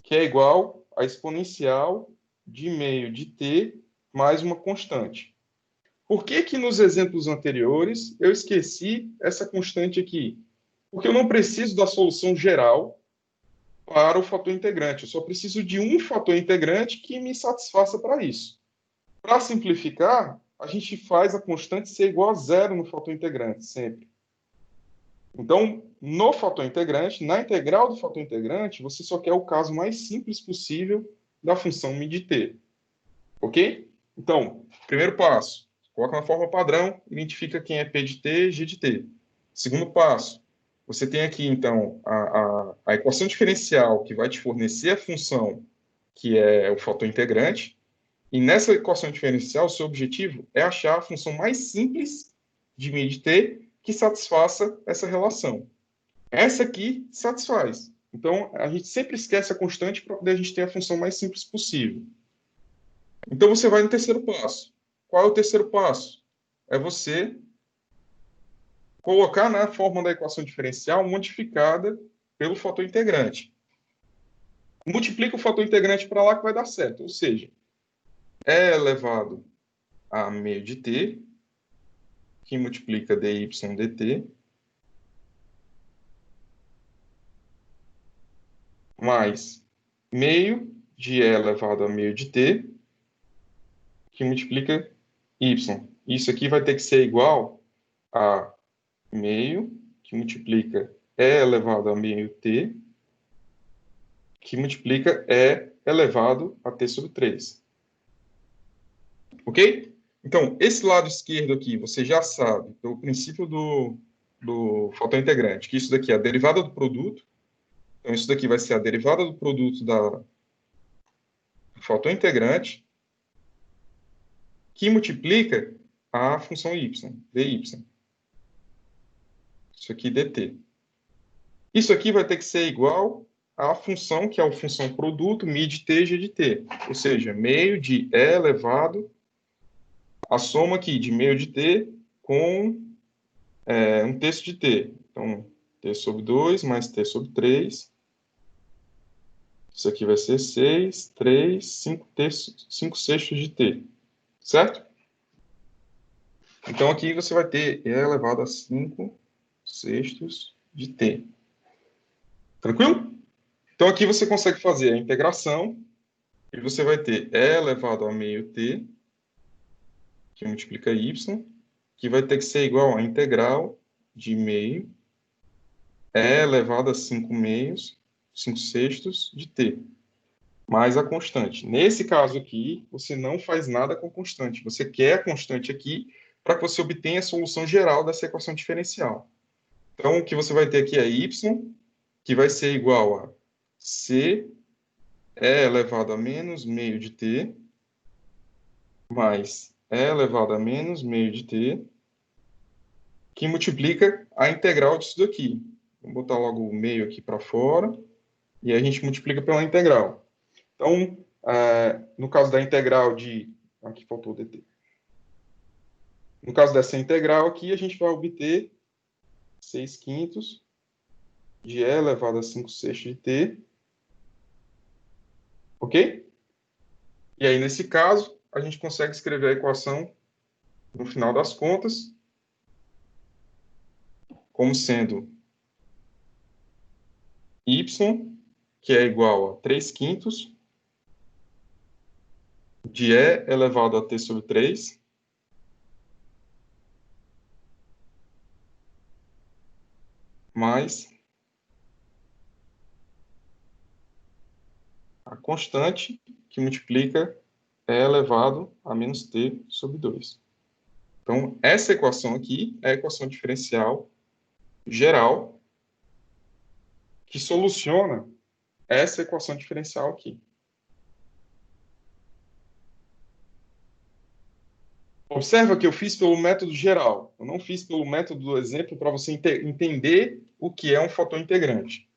que é igual a exponencial de meio de t mais uma constante. Por que que nos exemplos anteriores eu esqueci essa constante aqui? Porque eu não preciso da solução geral para o fator integrante. Eu só preciso de um fator integrante que me satisfaça para isso. Para simplificar, a gente faz a constante ser igual a zero no fator integrante, sempre. Então, no fator integrante, na integral do fator integrante, você só quer o caso mais simples possível da função mi de t. Ok? Então, primeiro passo, coloca na forma padrão, identifica quem é p de t e g de t. Segundo passo, você tem aqui, então, a equação diferencial que vai te fornecer a função que é o fator integrante. E nessa equação diferencial, o seu objetivo é achar a função mais simples de mi de t que satisfaça essa relação. Essa aqui satisfaz. Então, a gente sempre esquece a constante para poder a gente ter a função mais simples possível. Então, você vai no terceiro passo. Qual é o terceiro passo? É você colocar na forma da equação diferencial modificada pelo fator integrante. Multiplica o fator integrante para lá que vai dar certo. Ou seja, é elevado a meio de t, que multiplica dy dt, mais meio de e elevado a meio de t, que multiplica y. Isso aqui vai ter que ser igual a meio, que multiplica e elevado a meio t, que multiplica e elevado a t sobre 3. Ok? Então, esse lado esquerdo aqui, você já sabe, pelo princípio do fator integrante, que isso daqui é a derivada do produto. Então, isso daqui vai ser a derivada do produto do fator integrante, que multiplica a função y, dy. Isso aqui, dt. Isso aqui vai ter que ser igual à função, que é a função produto, mi de t, g de t. Ou seja, meio de e elevado a soma aqui de meio de t com um terço de t. Então, t sobre 2 mais t sobre 3. Isso aqui vai ser 6, 3, 5 sextos de t. Certo? Então, aqui você vai ter e elevado a 5 sextos de t. Tranquilo? Então, aqui você consegue fazer a integração e você vai ter e elevado a meio t, que multiplica y, que vai ter que ser igual a integral de meio e elevado a 5 meios, 5 sextos de t, mais a constante. Nesse caso aqui, você não faz nada com a constante. Você quer a constante aqui para que você obtenha a solução geral dessa equação diferencial. Então, o que você vai ter aqui é y, que vai ser igual a c e elevado a menos meio de t, mais e elevado a menos meio de t, que multiplica a integral disso daqui. Vou botar logo o meio aqui para fora, e a gente multiplica pela integral. Então, no caso da integral de... Aqui faltou o dt. No caso dessa integral aqui, a gente vai obter 6 quintos de e elevado a 5 sextos de t. Ok? E aí, nesse caso, a gente consegue escrever a equação, no final das contas, como sendo y, que é igual a 3 quintos de e elevado a t sobre 3, mais a constante que multiplica e elevado a menos t sobre 2. Então, essa equação aqui é a equação diferencial geral que soluciona essa equação diferencial aqui. Observa que eu fiz pelo método geral. Eu não fiz pelo método do exemplo para você entender o que é um fator integrante.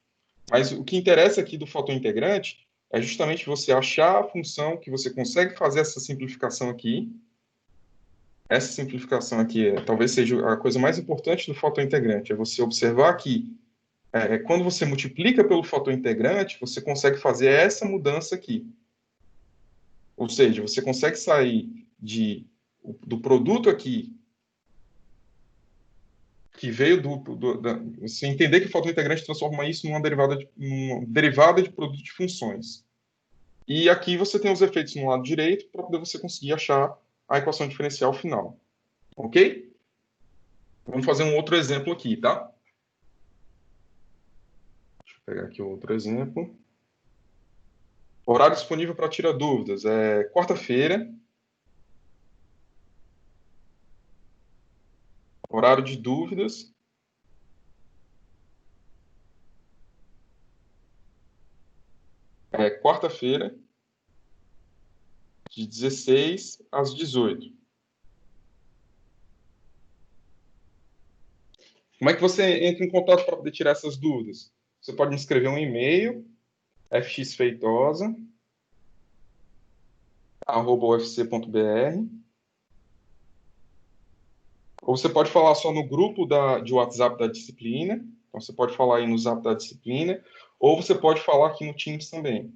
Mas o que interessa aqui do fator integrante é justamente você achar a função que você consegue fazer essa simplificação aqui. Essa simplificação aqui talvez seja a coisa mais importante do fator integrante. É você observar que quando você multiplica pelo fator integrante, você consegue fazer essa mudança aqui. Ou seja, você consegue sair do produto aqui, que veio você entender que o fator integrante transforma isso numa derivada de produto de funções. E aqui você tem os efeitos no lado direito para poder você conseguir achar a equação diferencial final. Ok? Vamos fazer um outro exemplo aqui, tá? Deixa eu pegar aqui outro exemplo. Horário disponível para tirar dúvidas. É quarta-feira. Horário de dúvidas. É quarta-feira, de 16 às 18. Como é que você entra em contato para poder tirar essas dúvidas? Você pode me escrever um e-mail, fxfeitosa@ufc.br, ou você pode falar só no grupo de WhatsApp da disciplina. Então, você pode falar aí no Zap da disciplina, ou você pode falar aqui no Teams também.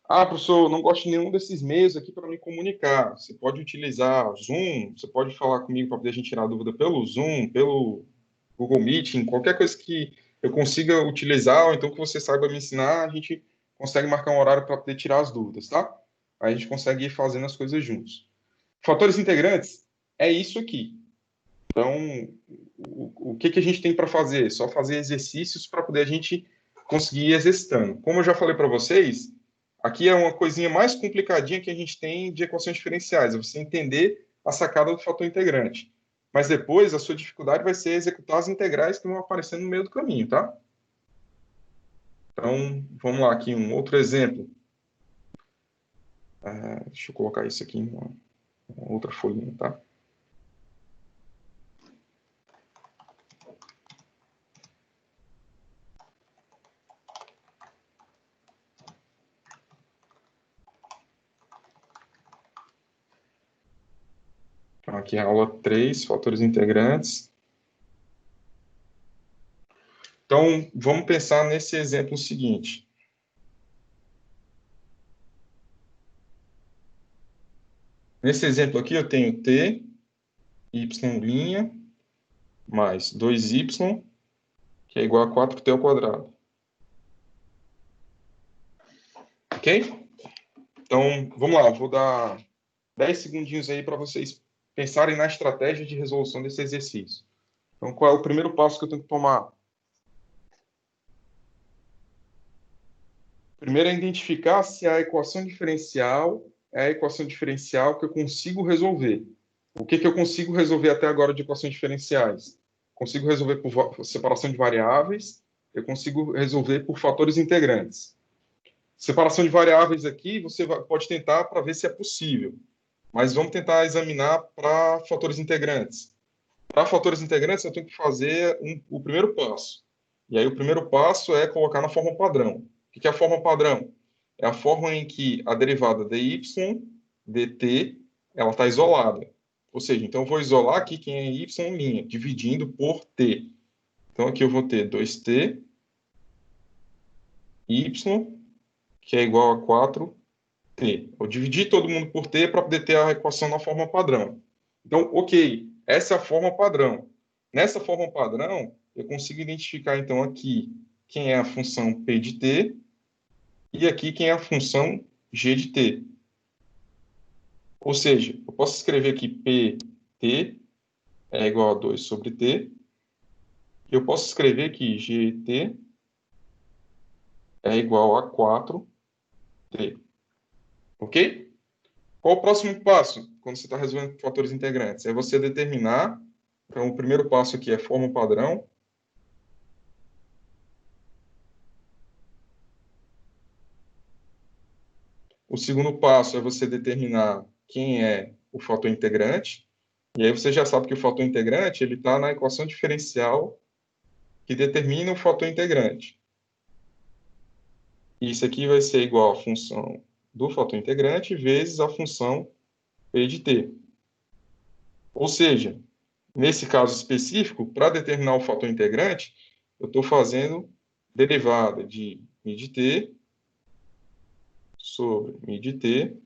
Ah, professor, eu não gosto de nenhum desses meios aqui para me comunicar. Você pode utilizar Zoom, você pode falar comigo para poder a gente tirar dúvida pelo Zoom, pelo Google Meeting, qualquer coisa que eu consiga utilizar, ou então que você saiba me ensinar, a gente consegue marcar um horário para poder tirar as dúvidas, tá? Aí a gente consegue ir fazendo as coisas juntos. Fatores integrantes é isso aqui. Então, o que a gente tem para fazer? Só fazer exercícios para poder a gente conseguir ir exercitando. Como eu já falei para vocês, aqui é uma coisinha mais complicadinha que a gente tem de equações diferenciais, é você entender a sacada do fator integrante. Mas depois, a sua dificuldade vai ser executar as integrais que vão aparecendo no meio do caminho, tá? Então, vamos lá aqui, um outro exemplo. Deixa eu colocar isso aqui em uma outra folhinha, tá? Então, aqui é a aula 3, fatores integrantes. Então, vamos pensar nesse exemplo seguinte. Nesse exemplo aqui, eu tenho t, y' mais 2y, que é igual a 4t ao quadrado. Ok? Então, vamos lá, vou dar 10 segundinhos aí para vocês pensarem na estratégia de resolução desse exercício. Então, qual é o primeiro passo que eu tenho que tomar? Primeiro é identificar se a equação diferencial é a equação diferencial que eu consigo resolver. O que eu consigo resolver até agora de equações diferenciais? Consigo resolver por separação de variáveis, eu consigo resolver por fatores integrantes. Separação de variáveis aqui, você pode tentar para ver se é possível. Mas vamos tentar examinar para fatores integrantes. Para fatores integrantes, eu tenho que fazer o primeiro passo. E aí, o primeiro passo é colocar na forma padrão. O que é a forma padrão? É a forma em que a derivada dy dt ela está isolada. Ou seja, então eu vou isolar aqui quem é y', dividindo por t. Então, aqui eu vou ter 2t, y, que é igual a 4t. Eu dividi todo mundo por t para poder ter a equação na forma padrão. Então, ok, essa é a forma padrão. Nessa forma padrão, eu consigo identificar, então, aqui quem é a função p de t e aqui quem é a função g de t. Ou seja, eu posso escrever aqui pt é igual a 2 sobre t. Eu posso escrever que gt é igual a 4t. Ok? Qual o próximo passo quando você está resolvendo fatores integrantes? É você determinar. Então, o primeiro passo aqui é forma padrão. O segundo passo é você determinar quem é o fator integrante. E aí você já sabe que o fator integrante ele está na equação diferencial que determina o fator integrante. Isso aqui vai ser igual à função do fator integrante vezes a função p de t. Ou seja, nesse caso específico, para determinar o fator integrante, eu estou fazendo derivada de mi de t sobre mi de t.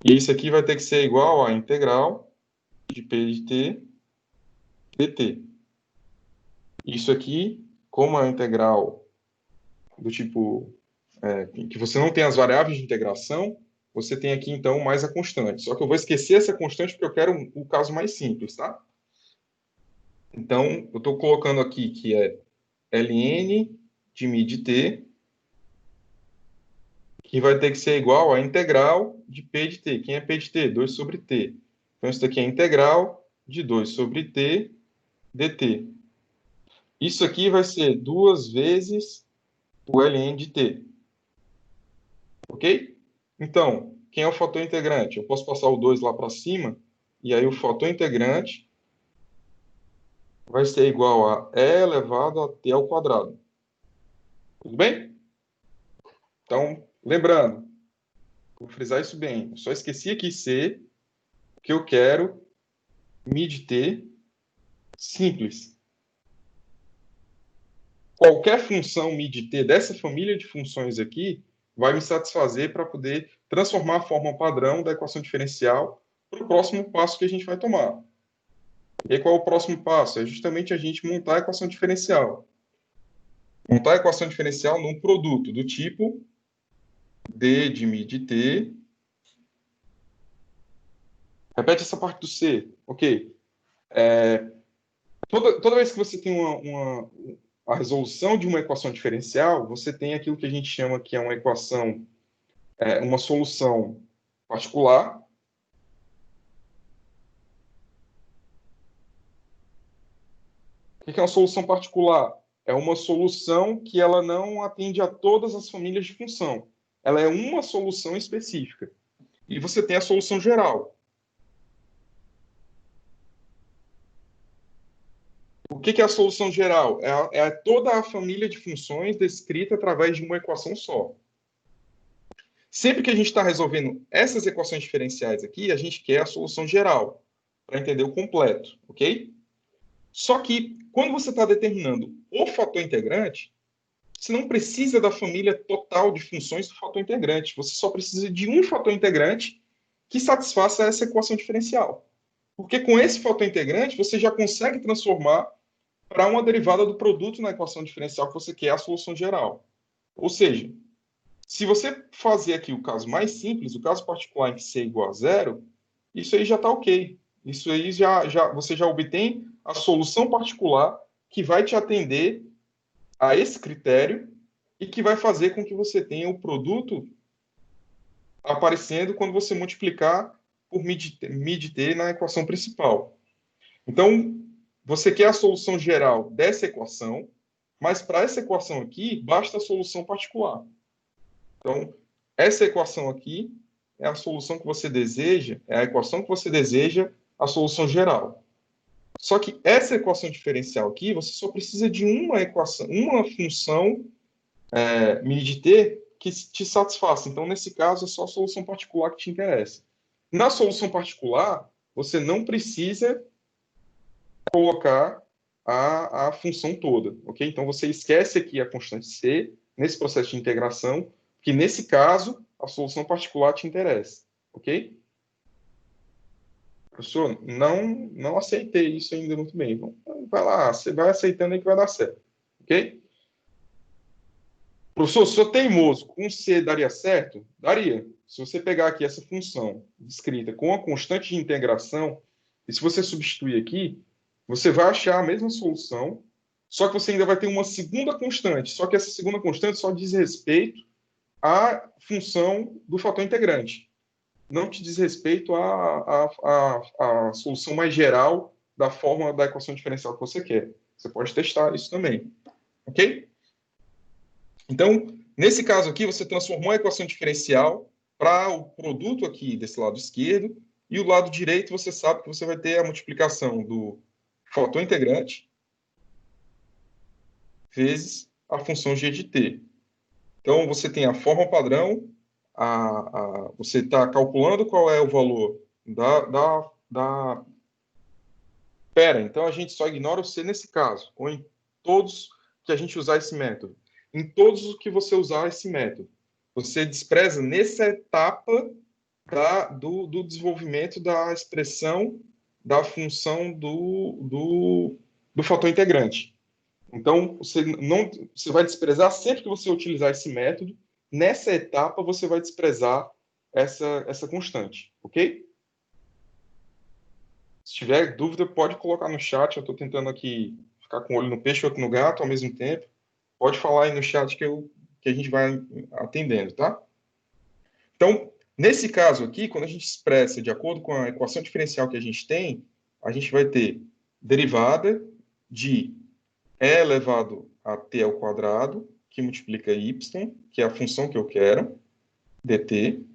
E isso aqui vai ter que ser igual a integral de p de t dt. Isso aqui, como é a integral do tipo que você não tem as variáveis de integração, você tem aqui, então, mais a constante. Só que eu vou esquecer essa constante porque eu quero o caso mais simples, tá? Então, eu estou colocando aqui que é ln de mi de t, que vai ter que ser igual à integral de p de t. Quem é p de t? 2 sobre t. Então, isso daqui é a integral de 2 sobre t dt. Isso aqui vai ser 2 vezes o ln de t. Ok? Então, quem é o fator integrante? Eu posso passar o 2 lá para cima, e aí o fator integrante vai ser igual a e elevado a t ao quadrado. Tudo bem? Então, lembrando, vou frisar isso bem. Eu só esqueci aqui C, que eu quero mi de t simples. Qualquer função mi de t dessa família de funções aqui vai me satisfazer para poder transformar a forma padrão da equação diferencial para o próximo passo que a gente vai tomar. E aí, qual é o próximo passo? É justamente a gente montar a equação diferencial. Montar a equação diferencial num produto do tipo d de mi de t. Repete essa parte do C. Ok. Toda vez que você tem a resolução de uma equação diferencial, você tem aquilo que a gente chama que é uma equação, uma solução particular. O que é uma solução particular? É uma solução que ela não atende a todas as famílias de função. Ela é uma solução específica. E você tem a solução geral. O que é a solução geral? É toda a família de funções descrita através de uma equação só. Sempre que a gente está resolvendo essas equações diferenciais aqui, a gente quer a solução geral, para entender o completo, ok? Só que, quando você está determinando o fator integrante, você não precisa da família total de funções do fator integrante. Você só precisa de um fator integrante que satisfaça essa equação diferencial. Porque com esse fator integrante, você já consegue transformar para uma derivada do produto na equação diferencial que você quer a solução geral. Ou seja, se você fazer aqui o caso mais simples, o caso particular em que C é igual a zero, isso aí já está ok. Isso aí você já obtém a solução particular que vai te atender a esse critério e que vai fazer com que você tenha o produto aparecendo quando você multiplicar por mi de t na equação principal. Então, você quer a solução geral dessa equação, mas para essa equação aqui, basta a solução particular. Então, essa equação aqui é a solução que você deseja, é a equação que você deseja, a solução geral. Só que essa equação diferencial aqui, você só precisa de uma equação, uma função MIDT que te satisfaça. Então, nesse caso, é só a solução particular que te interessa. Na solução particular, você não precisa colocar a função toda, ok? Então, você esquece aqui a constante C nesse processo de integração, que nesse caso, a solução particular te interessa, ok? Professor, não aceitei isso ainda muito bem. Então, vai lá, você vai aceitando aí que vai dar certo, ok? Professor, se eu teimoso, com C daria certo? Daria. Se você pegar aqui essa função descrita com a constante de integração, e se você substituir aqui, você vai achar a mesma solução, só que você ainda vai ter uma segunda constante, só que essa segunda constante só diz respeito à função do fator integrante. Não te diz respeito à solução mais geral da forma da equação diferencial que você quer. Você pode testar isso também. Ok? Então, nesse caso aqui, você transformou a equação diferencial para o produto aqui desse lado esquerdo, e o lado direito você sabe que você vai ter a multiplicação do fator integrante vezes a função g de t. Então, você tem a forma padrão, você está calculando qual é o valor Pera, então a gente só ignora o C nesse caso, ou em todos que a gente usar esse método. Em todos os que você usar esse método. Você despreza nessa etapa do desenvolvimento da expressão da função do fator integrante. Então, você vai desprezar sempre que você utilizar esse método. Nessa etapa, você vai desprezar essa constante, ok? Se tiver dúvida, pode colocar no chat. Eu estou tentando aqui ficar com o olho no peixe e outro no gato ao mesmo tempo. Pode falar aí no chat que a gente vai atendendo, tá? Então, nesse caso aqui, quando a gente expressa de acordo com a equação diferencial que a gente tem, a gente vai ter derivada de e elevado a t ao quadrado, que multiplica y, que é a função que eu quero, dt,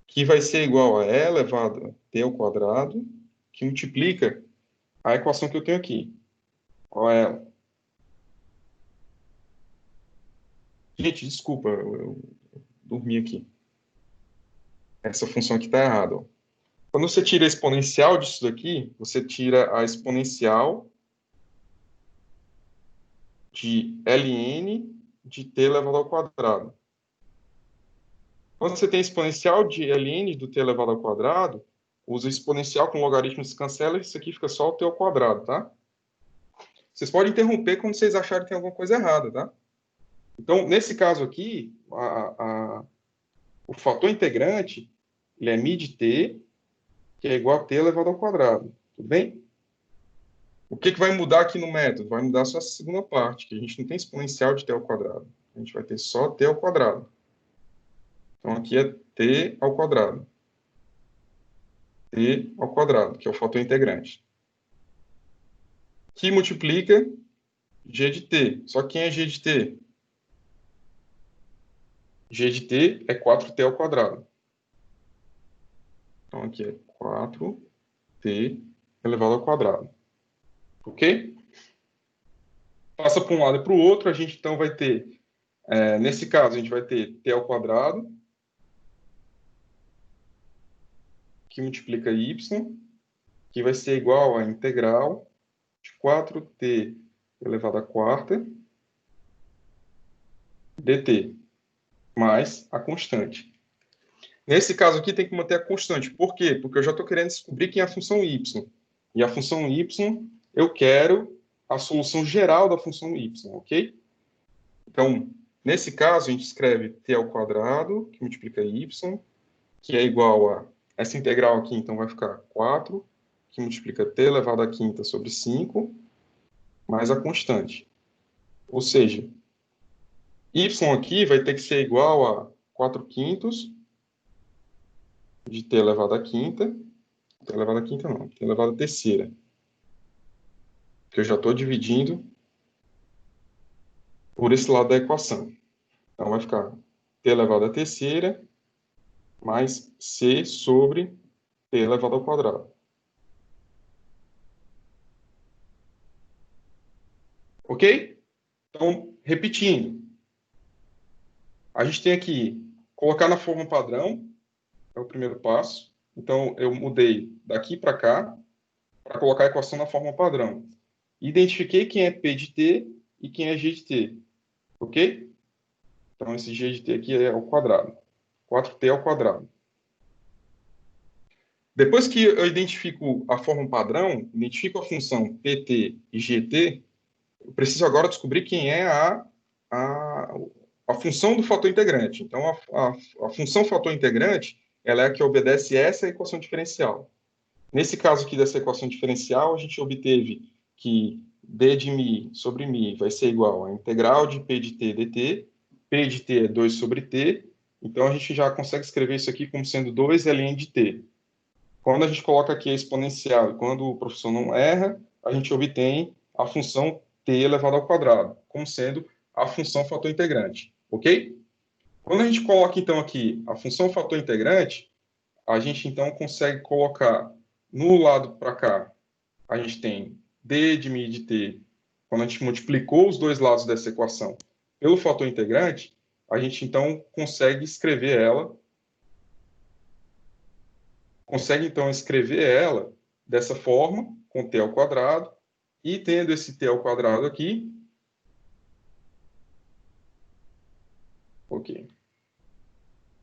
que vai ser igual a e elevado a t ao quadrado, que multiplica a equação que eu tenho aqui. Qual é ela? Gente, desculpa, eu dormi aqui. Essa função aqui está errada. Ó. Quando você tira a exponencial disso daqui, você tira a exponencial de ln de t elevado ao quadrado. Quando você tem exponencial de ln do t elevado ao quadrado, usa exponencial com logaritmo se cancela, isso aqui fica só o t ao quadrado, tá? Vocês podem interromper quando vocês acharem que tem alguma coisa errada, tá? Então, nesse caso aqui, o fator integrante, ele é μ de t, que é igual a t elevado ao quadrado, tudo bem? O que vai mudar aqui no método? Vai mudar só essa segunda parte, que a gente não tem exponencial de t ao quadrado. A gente vai ter só t ao quadrado. Então, aqui é t ao quadrado. T ao quadrado, que é o fator integrante. Que multiplica g de t. Só que quem é g de t? G de t é 4t ao quadrado. Então, aqui é 4t elevado ao quadrado. Ok? Passa para um lado e para o outro, a gente então vai ter, nesse caso, a gente vai ter t ao quadrado, que multiplica y, que vai ser igual a integral de 4t elevado à quarta dt, mais a constante. Nesse caso aqui tem que manter a constante. Por quê? Porque eu já estou querendo descobrir quem é a função y. E a função y, eu quero a solução geral da função y, ok? Então, nesse caso, a gente escreve t ao quadrado, que multiplica y, que é igual a... Essa integral aqui, então, vai ficar 4, que multiplica t elevado à quinta sobre 5, mais a constante. Ou seja, y aqui vai ter que ser igual a 4 quintos de t elevado à quinta. T elevado à quinta não, t elevado à terceira. Que eu já estou dividindo por esse lado da equação. Então, vai ficar t elevado à terceira mais C sobre T elevado ao quadrado. Ok? Então, repetindo. A gente tem aqui, colocar na forma padrão, é o primeiro passo. Então, eu mudei daqui para cá, para colocar a equação na forma padrão. Identifiquei quem é P de T e quem é G de T. Ok? Então, esse G de T aqui é ao quadrado. 4T ao quadrado. Depois que eu identifico a forma padrão, identifico a função PT e GT, eu preciso agora descobrir quem é a função do fator integrante. Então, a função fator integrante, ela é a que obedece essa equação diferencial. Nesse caso aqui dessa equação diferencial, a gente obteve que d de μ sobre μ vai ser igual a integral de p de t dt. P de t é 2 sobre t. Então, a gente já consegue escrever isso aqui como sendo 2 ln de t. Quando a gente coloca aqui a exponencial e quando o professor não erra, a gente obtém a função t elevado ao quadrado, como sendo a função fator integrante, ok? Quando a gente coloca, então, aqui a função fator integrante, a gente, então, consegue colocar no lado para cá, a gente tem d de μ de t. Quando a gente multiplicou os dois lados dessa equação pelo fator integrante, a gente, então, consegue então escrever ela dessa forma, com t ao quadrado, e tendo esse t ao quadrado aqui, ok,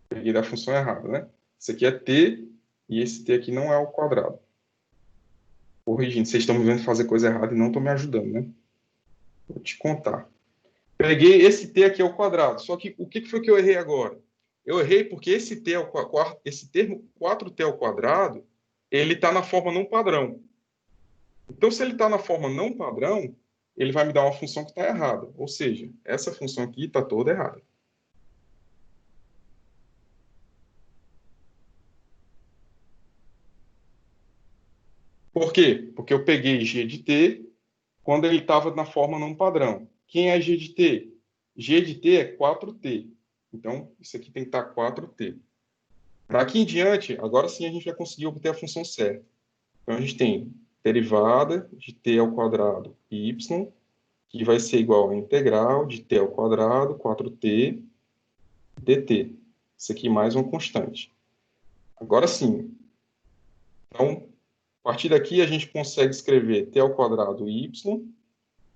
peguei da função errada, né? Isso aqui é t, e esse t aqui não é ao quadrado. Corrigindo, vocês estão me vendo fazer coisa errada e não estão me ajudando, né? Vou te contar. Peguei esse t aqui ao quadrado, só que o que foi que eu errei agora? Eu errei porque esse termo 4t ao quadrado, ele está na forma não padrão. Então, se ele está na forma não padrão, ele vai me dar uma função que está errada. Ou seja, essa função aqui está toda errada. Por quê? Porque eu peguei g de t quando ele estava na forma não padrão. Quem é g de t? G de t é 4t. Então, isso aqui tem que estar 4t. Daqui em diante, agora sim a gente vai conseguir obter a função certa. Então, a gente tem derivada de t ao quadrado y, que vai ser igual a integral de t ao quadrado, 4t, dt. Isso aqui mais uma constante. Agora sim. Então, a partir daqui, a gente consegue escrever t ao quadrado y,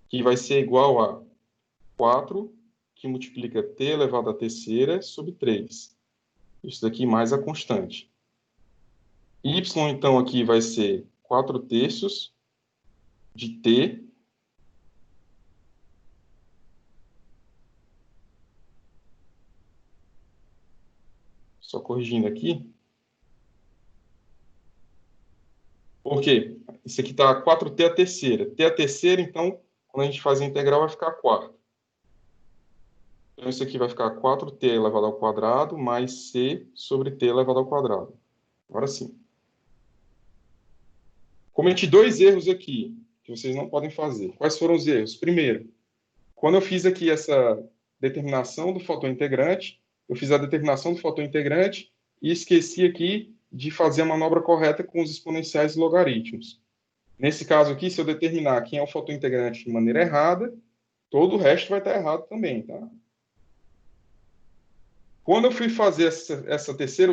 que vai ser igual a 4, que multiplica t elevado à terceira sobre 3. Isso daqui mais a constante. Y, então, aqui vai ser 4 terços de t só corrigindo aqui. Por quê? Isso aqui está 4t a terceira. T a terceira, então, quando a gente faz a integral, vai ficar 4. Então, isso aqui vai ficar 4t elevado ao quadrado mais c sobre t elevado ao quadrado. Agora sim. Cometi dois erros aqui, que vocês não podem fazer. Quais foram os erros? Primeiro, quando eu fiz aqui essa determinação do fator integrante, eu fiz a determinação do fator integrante e esqueci aqui de fazer a manobra correta com os exponenciais e logaritmos. Nesse caso aqui, se eu determinar quem é o fator integrante de maneira errada, todo o resto vai estar errado também, tá? Quando eu fui fazer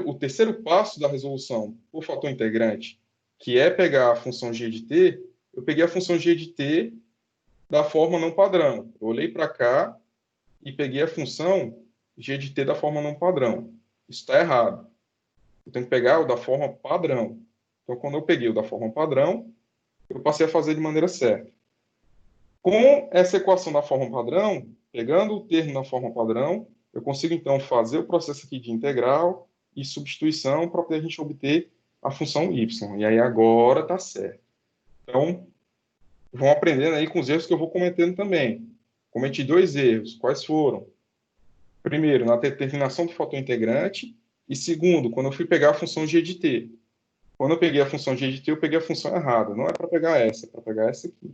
o terceiro passo da resolução por fator integrante, que é pegar a função g de t, eu peguei a função g de t da forma não padrão. Eu olhei para cá e peguei a função g de t da forma não padrão. Isso está errado. Eu tenho que pegar o da forma padrão. Então, quando eu peguei o da forma padrão, eu passei a fazer de maneira certa. Com essa equação da forma padrão, pegando o termo na forma padrão, eu consigo, então, fazer o processo aqui de integral e substituição para poder a gente obter a função y. E aí agora está certo. Então, vão aprendendo aí com os erros que eu vou cometendo também. Cometi dois erros. Quais foram? Primeiro, na determinação do fator integrante. E segundo, quando eu fui pegar a função g de t. Quando eu peguei a função g de t, eu peguei a função errada. Não é para pegar essa, é para pegar essa aqui.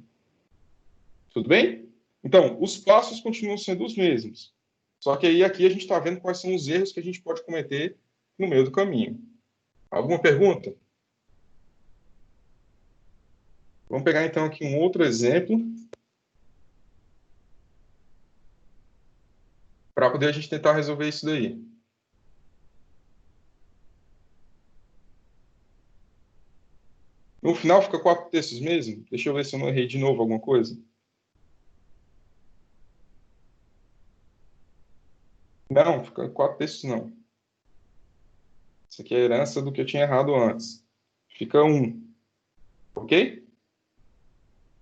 Tudo bem? Então, os passos continuam sendo os mesmos. Só que aí aqui a gente está vendo quais são os erros que a gente pode cometer no meio do caminho. Alguma pergunta? Vamos pegar, então, aqui um outro exemplo para poder a gente tentar resolver isso daí. No final fica 4/3 mesmo? Deixa eu ver se eu não errei de novo alguma coisa. Não, fica 4/3 não. Isso aqui é a herança do que eu tinha errado antes. Fica 1. Ok?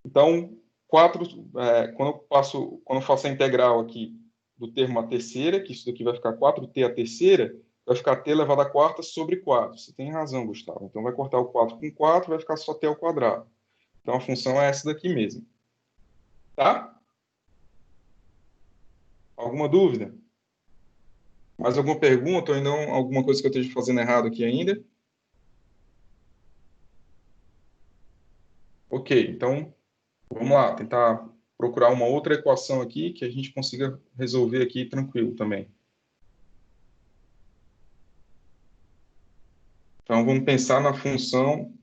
Então, 4, quando eu faço a integral aqui do termo a terceira, que isso daqui vai ficar 4t a terceira, vai ficar t elevado a quarta sobre 4. Você tem razão, Gustavo. Então, vai cortar o 4 com 4, vai ficar só t ao quadrado. Então, a função é essa daqui mesmo. Tá? Alguma dúvida? Mais alguma pergunta ou não alguma coisa que eu esteja fazendo errado aqui ainda? Ok, então vamos lá, tentar procurar uma outra equação aqui que a gente consiga resolver aqui tranquilo também. Então vamos pensar na função.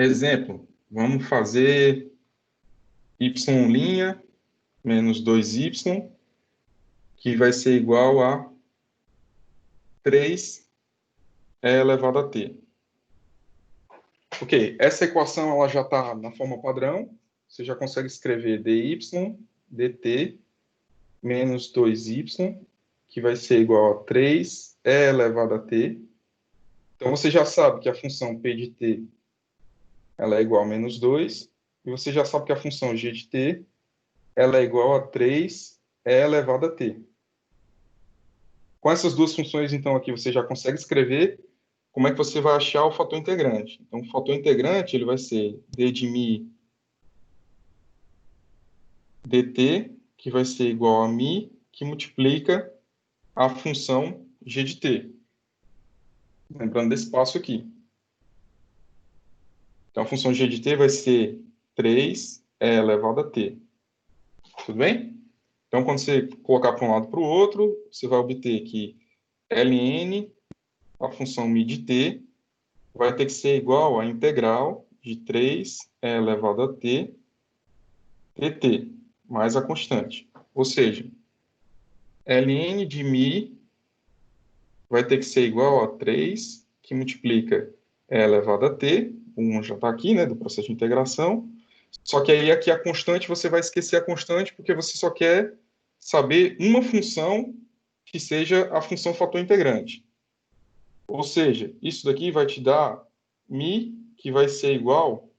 Exemplo, vamos fazer y' menos 2y, que vai ser igual a 3e elevado a t. Ok, essa equação ela já está na forma padrão. Você já consegue escrever dy dt menos 2y, que vai ser igual a 3e elevado a t. Então, você já sabe que a função p de t ela é igual a menos 2, e você já sabe que a função g de t ela é igual a 3e elevado a t. Com essas duas funções, então, aqui você já consegue escrever como é que você vai achar o fator integrante. Então, o fator integrante ele vai ser d de mi dt, que vai ser igual a mi, que multiplica a função g de t. Lembrando desse passo aqui. Então, a função g de t vai ser 3e elevado a t. Tudo bem? Então, quando você colocar para um lado e para o outro, você vai obter que ln, a função mi de t, vai ter que ser igual à integral de 3e elevado a t dt, mais a constante. Ou seja, ln de mi vai ter que ser igual a 3, que multiplica e elevado a t, 1 já está aqui, né, do processo de integração. Só que aí aqui a constante, você vai esquecer a constante, porque você só quer saber uma função que seja a função fator integrante. Ou seja, isso daqui vai te dar mi, que vai ser igual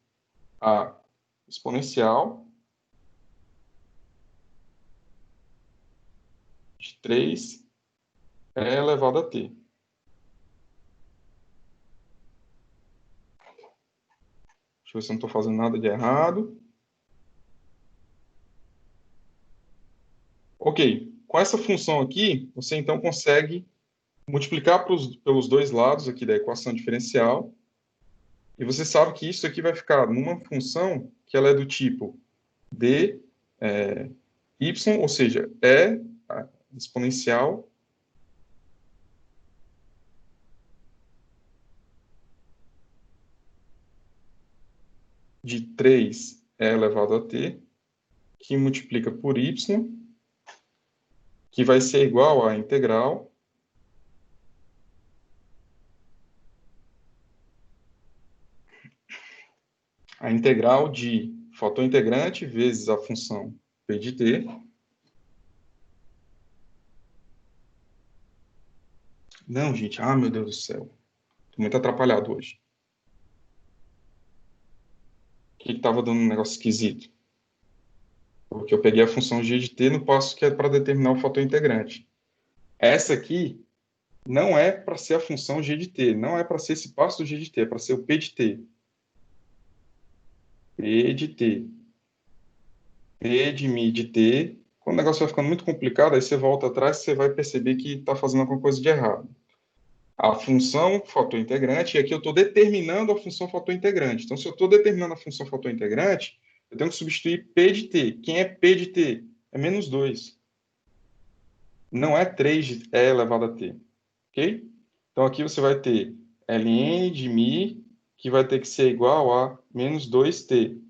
a exponencial de 3 elevado a t. Deixa eu ver se eu não estou fazendo nada de errado. Ok, com essa função aqui, você então consegue multiplicar pelos dois lados aqui da equação diferencial, e você sabe que isso aqui vai ficar numa função que ela é do tipo d y, ou seja, é exponencial de 3e elevado a t, que multiplica por y, que vai ser igual à integral de fator integrante vezes a função p de t. Não, gente, meu Deus do céu. Estou muito atrapalhado hoje. O que estava dando um negócio esquisito? Porque eu peguei a função g de t no passo que é para determinar o fator integrante. Essa aqui não é para ser a função g de t, não é para ser esse passo do g de t, é para ser o p de t. P de t. P de mi de t. Quando o negócio vai ficando muito complicado, aí você volta atrás e você vai perceber que está fazendo alguma coisa de errado. A função fator integrante, e aqui eu estou determinando a função fator integrante. Então, se eu estou determinando a função fator integrante, eu tenho que substituir P de T. Quem é P de T? É menos 2. Não é 3 de E elevado a T. Ok? Então, aqui você vai ter ln de μ, que vai ter que ser igual a menos 2t.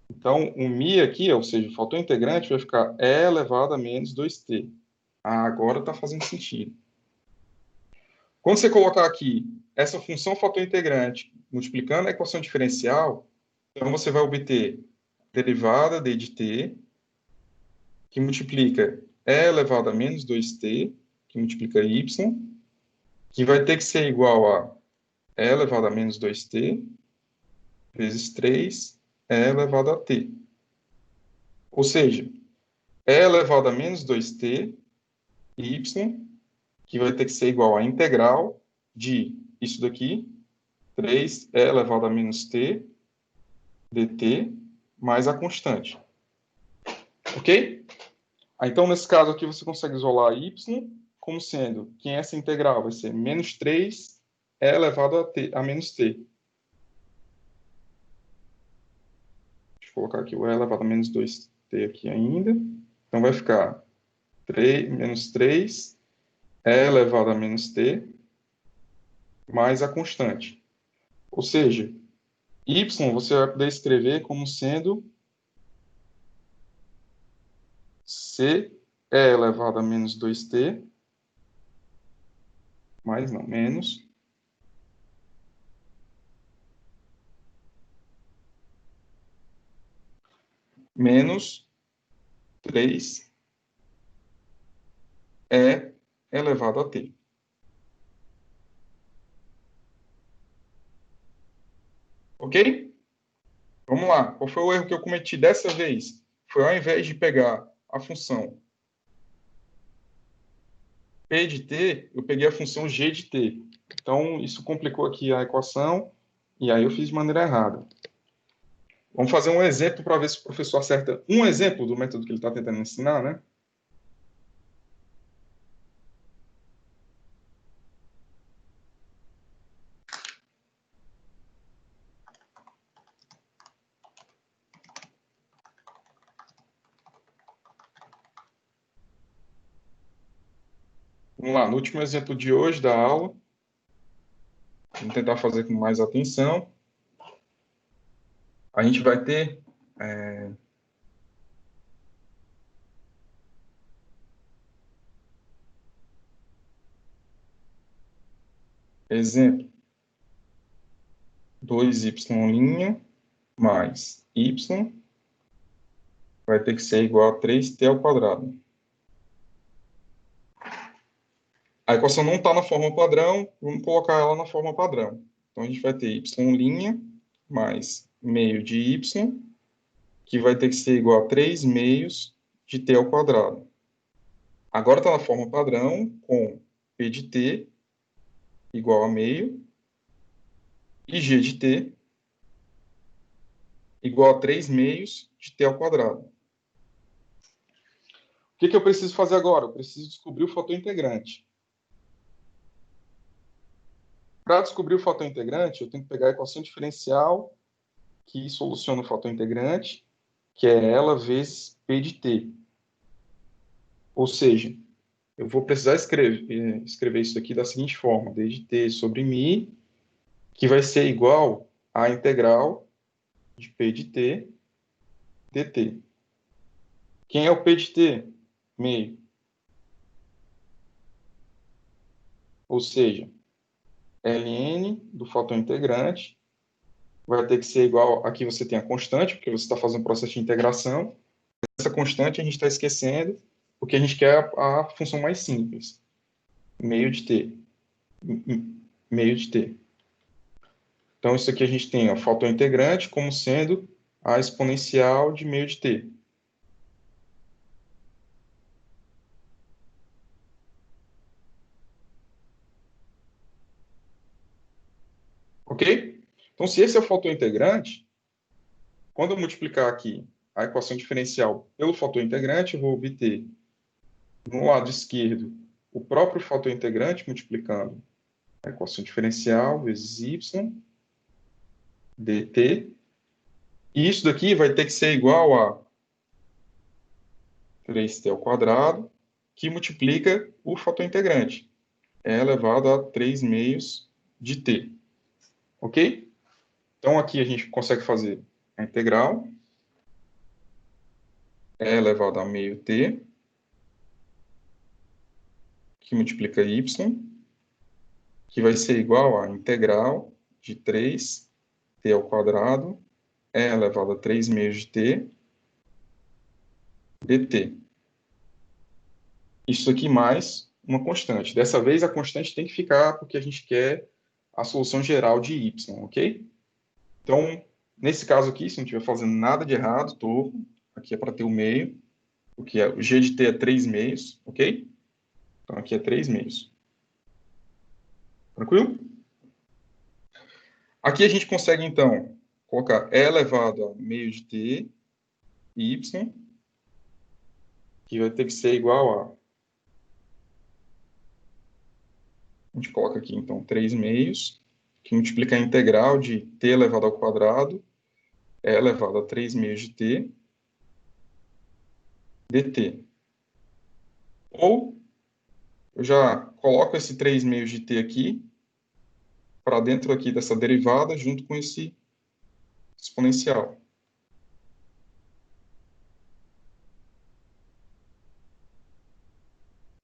Então, o μ aqui, ou seja, o fator integrante, vai ficar E elevado a menos 2t. Agora está fazendo sentido. Quando você colocar aqui essa função fator integrante multiplicando a equação diferencial, então você vai obter derivada d de t, que multiplica E elevado a menos 2t, que multiplica y, que vai ter que ser igual a E elevado a menos 2t, vezes 3, E elevado a t. Ou seja, E elevado a menos 2t, y, que vai ter que ser igual a integral de isso daqui, 3E elevado a menos t, dt, mais a constante. Ok? Então, nesse caso aqui, você consegue isolar y como sendo que essa integral vai ser menos 3 E elevado a menos t. Deixa eu colocar aqui o E elevado a menos 2t aqui ainda. Então, vai ficar menos 3 E elevado a menos t mais a constante. Ou seja, y você vai poder escrever como sendo c E elevado a menos 2t, mais não, menos 3 E elevado a t. Ok? Vamos lá. Qual foi o erro que eu cometi dessa vez? Foi ao invés de pegar a função P de t, eu peguei a função G de t. Então, isso complicou aqui a equação, e aí eu fiz de maneira errada. Vamos fazer um exemplo para ver se o professor acerta um exemplo do método que ele está tentando ensinar, né? Vamos lá, no último exemplo de hoje da aula, vamos tentar fazer com mais atenção. A gente vai ter exemplo 2y' mais y vai ter que ser igual a 3t ao quadrado. A equação não está na forma padrão, vamos colocar ela na forma padrão. Então, a gente vai ter y' mais meio de y, que vai ter que ser igual a 3 meios de t ao quadrado. Agora está na forma padrão, com p de t igual a meio, e g de t igual a 3 meios de t ao quadrado. O que eu preciso fazer agora? Eu preciso descobrir o fator integrante. Para descobrir o fator integrante, eu tenho que pegar a equação diferencial que soluciona o fator integrante, que é ela vezes P de t. Ou seja, eu vou precisar escrever isso aqui da seguinte forma, d de t sobre μ, que vai ser igual à integral de P de t dt. Quem é o P de t? Meio. Ou seja, ln do fator integrante vai ter que ser igual, aqui você tem a constante, porque você está fazendo um processo de integração. Essa constante a gente está esquecendo, porque a gente quer a função mais simples. Meio de t. Meio de t. Então, isso aqui a gente tem o fator integrante como sendo a exponencial de meio de t. Ok? Então, se esse é o fator integrante, quando eu multiplicar aqui a equação diferencial pelo fator integrante, eu vou obter, no lado esquerdo, o próprio fator integrante multiplicando a equação diferencial vezes y dt, E isso daqui vai ter que ser igual a 3t ao quadrado, que multiplica o fator integrante. E elevado a 3 meios de t. Ok? Então, aqui a gente consegue fazer a integral. E elevado a meio t, que multiplica y, que vai ser igual a integral de 3t ao quadrado, e elevado a 3 meios de t, dt. Isso aqui mais uma constante. Dessa vez, a constante tem que ficar porque a gente quer a solução geral de y, ok? Então, nesse caso aqui, se não estiver fazendo nada de errado, aqui é para ter o meio, porque o g de t é 3 meios, ok? Então, aqui é 3 meios. Tranquilo? Aqui a gente consegue, então, colocar e elevado a meio de t, y, que vai ter que ser igual a... A gente coloca aqui, então, 3 meios, que multiplica a integral de t elevado ao quadrado, e elevado a 3 meios de t, dt. Ou, eu já coloco esse 3 meios de t aqui, para dentro aqui dessa derivada, junto com esse exponencial.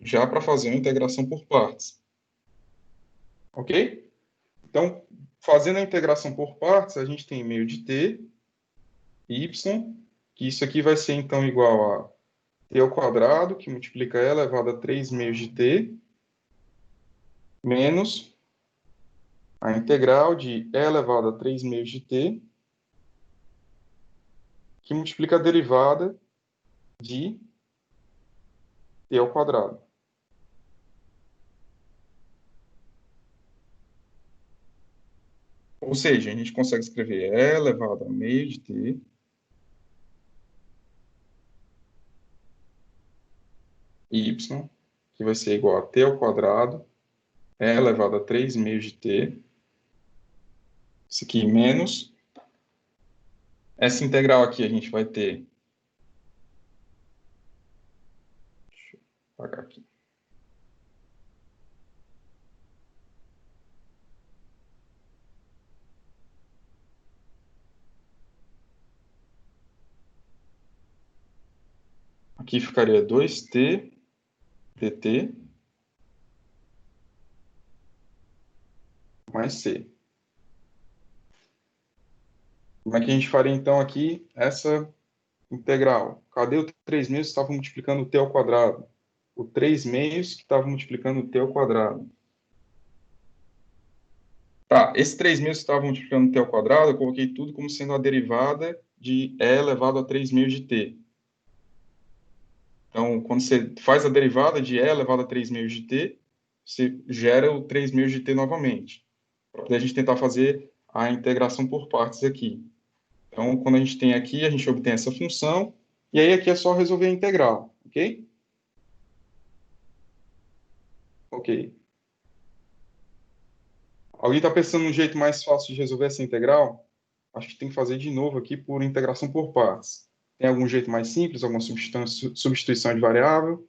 Já para fazer uma integração por partes. Ok? Então, fazendo a integração por partes, a gente tem meio de t, y, que isso aqui vai ser, então, igual a t ao quadrado, que multiplica e elevado a 3 meios de t, menos a integral de e elevado a 3 meios de t, que multiplica a derivada de t ao quadrado. Ou seja, a gente consegue escrever e elevado a meio de t y, que vai ser igual a t ao quadrado, e elevado a 3 meios de t, isso aqui menos, essa integral aqui a gente vai ter, deixa eu apagar aqui, aqui ficaria 2t dt mais c. Como é que a gente faria, então, aqui essa integral? Cadê o 3 meios que estava multiplicando o t ao quadrado? O 3 meios que estava multiplicando o t ao quadrado. Tá, esse 3 meios que estava multiplicando o t ao quadrado, eu coloquei tudo como sendo a derivada de e elevado a 3 meios de t. Então, quando você faz a derivada de e elevado a 3 meios de t, você gera o 3 meios de t novamente. Para poder a gente tentar fazer a integração por partes aqui. Então, quando a gente tem aqui, a gente obtém essa função, e aí aqui é só resolver a integral, ok? Ok. Alguém está pensando num jeito mais fácil de resolver essa integral? Acho que tem que fazer de novo aqui por integração por partes. Tem algum jeito mais simples, alguma substituição de variável?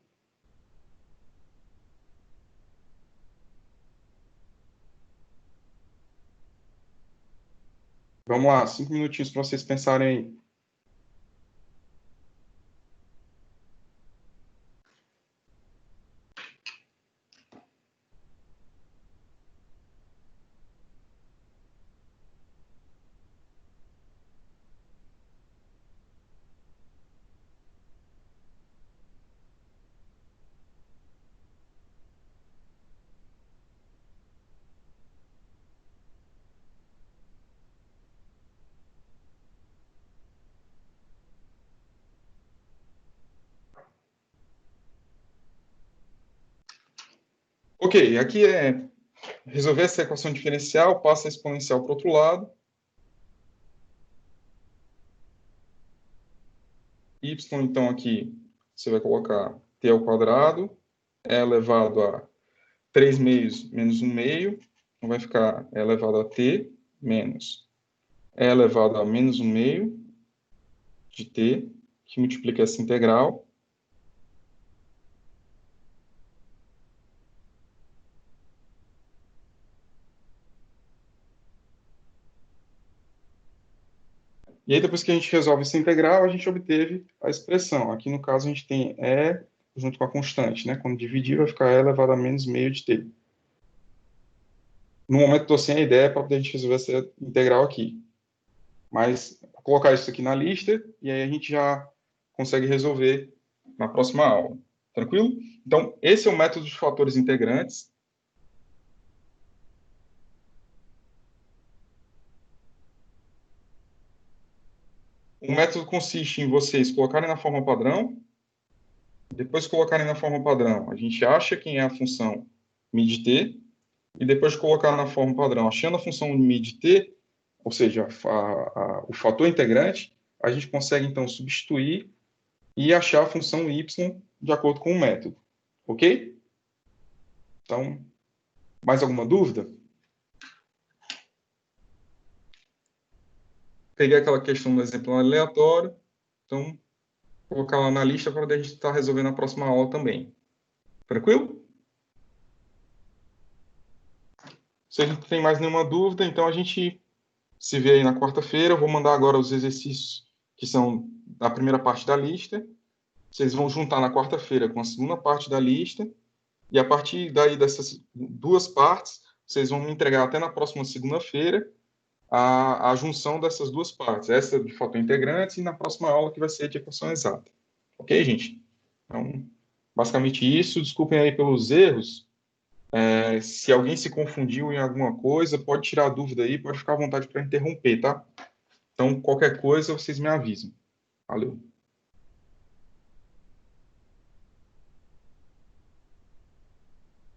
Vamos lá, 5 minutinhos para vocês pensarem aí. Ok, aqui é resolver essa equação diferencial, passa a exponencial para o outro lado. Y, então, aqui, você vai colocar t ao quadrado, é elevado a 3 meios menos 1 meio, então vai ficar e elevado a t menos e elevado a menos 1 meio, de t, que multiplica essa integral. E aí, depois que a gente resolve essa integral, a gente obteve a expressão. Aqui, no caso, a gente tem E junto com a constante, né? Quando dividir, vai ficar E elevado a menos meio de t. No momento, estou sem a ideia para poder a gente resolver essa integral aqui. Mas, vou colocar isso aqui na lista, e aí a gente já consegue resolver na próxima aula. Tranquilo? Então, esse é o método de fatores integrantes. O método consiste em vocês colocarem na forma padrão, depois de colocarem na forma padrão, a gente acha quem é a função mid_t, e depois de colocar na forma padrão, achando a função mid_t, ou seja, o fator integrante, a gente consegue, então, substituir e achar a função y de acordo com o método. Ok? Então, mais alguma dúvida? Peguei aquela questão do exemplo aleatório, então, colocar lá na lista para a gente estar resolvendo na próxima aula também. Tranquilo? Se a gente não tem mais nenhuma dúvida, então a gente se vê aí na quarta-feira. Eu vou mandar agora os exercícios que são da primeira parte da lista. Vocês vão juntar na quarta-feira com a segunda parte da lista. E a partir daí dessas duas partes, vocês vão me entregar até na próxima segunda-feira a junção dessas duas partes. Essa de fator integrante e na próxima aula que vai ser de equação exata. Ok, gente? Então, basicamente isso. Desculpem aí pelos erros. Se alguém se confundiu em alguma coisa, pode tirar a dúvida aí, pode ficar à vontade para interromper, tá? Então, qualquer coisa, vocês me avisam. Valeu.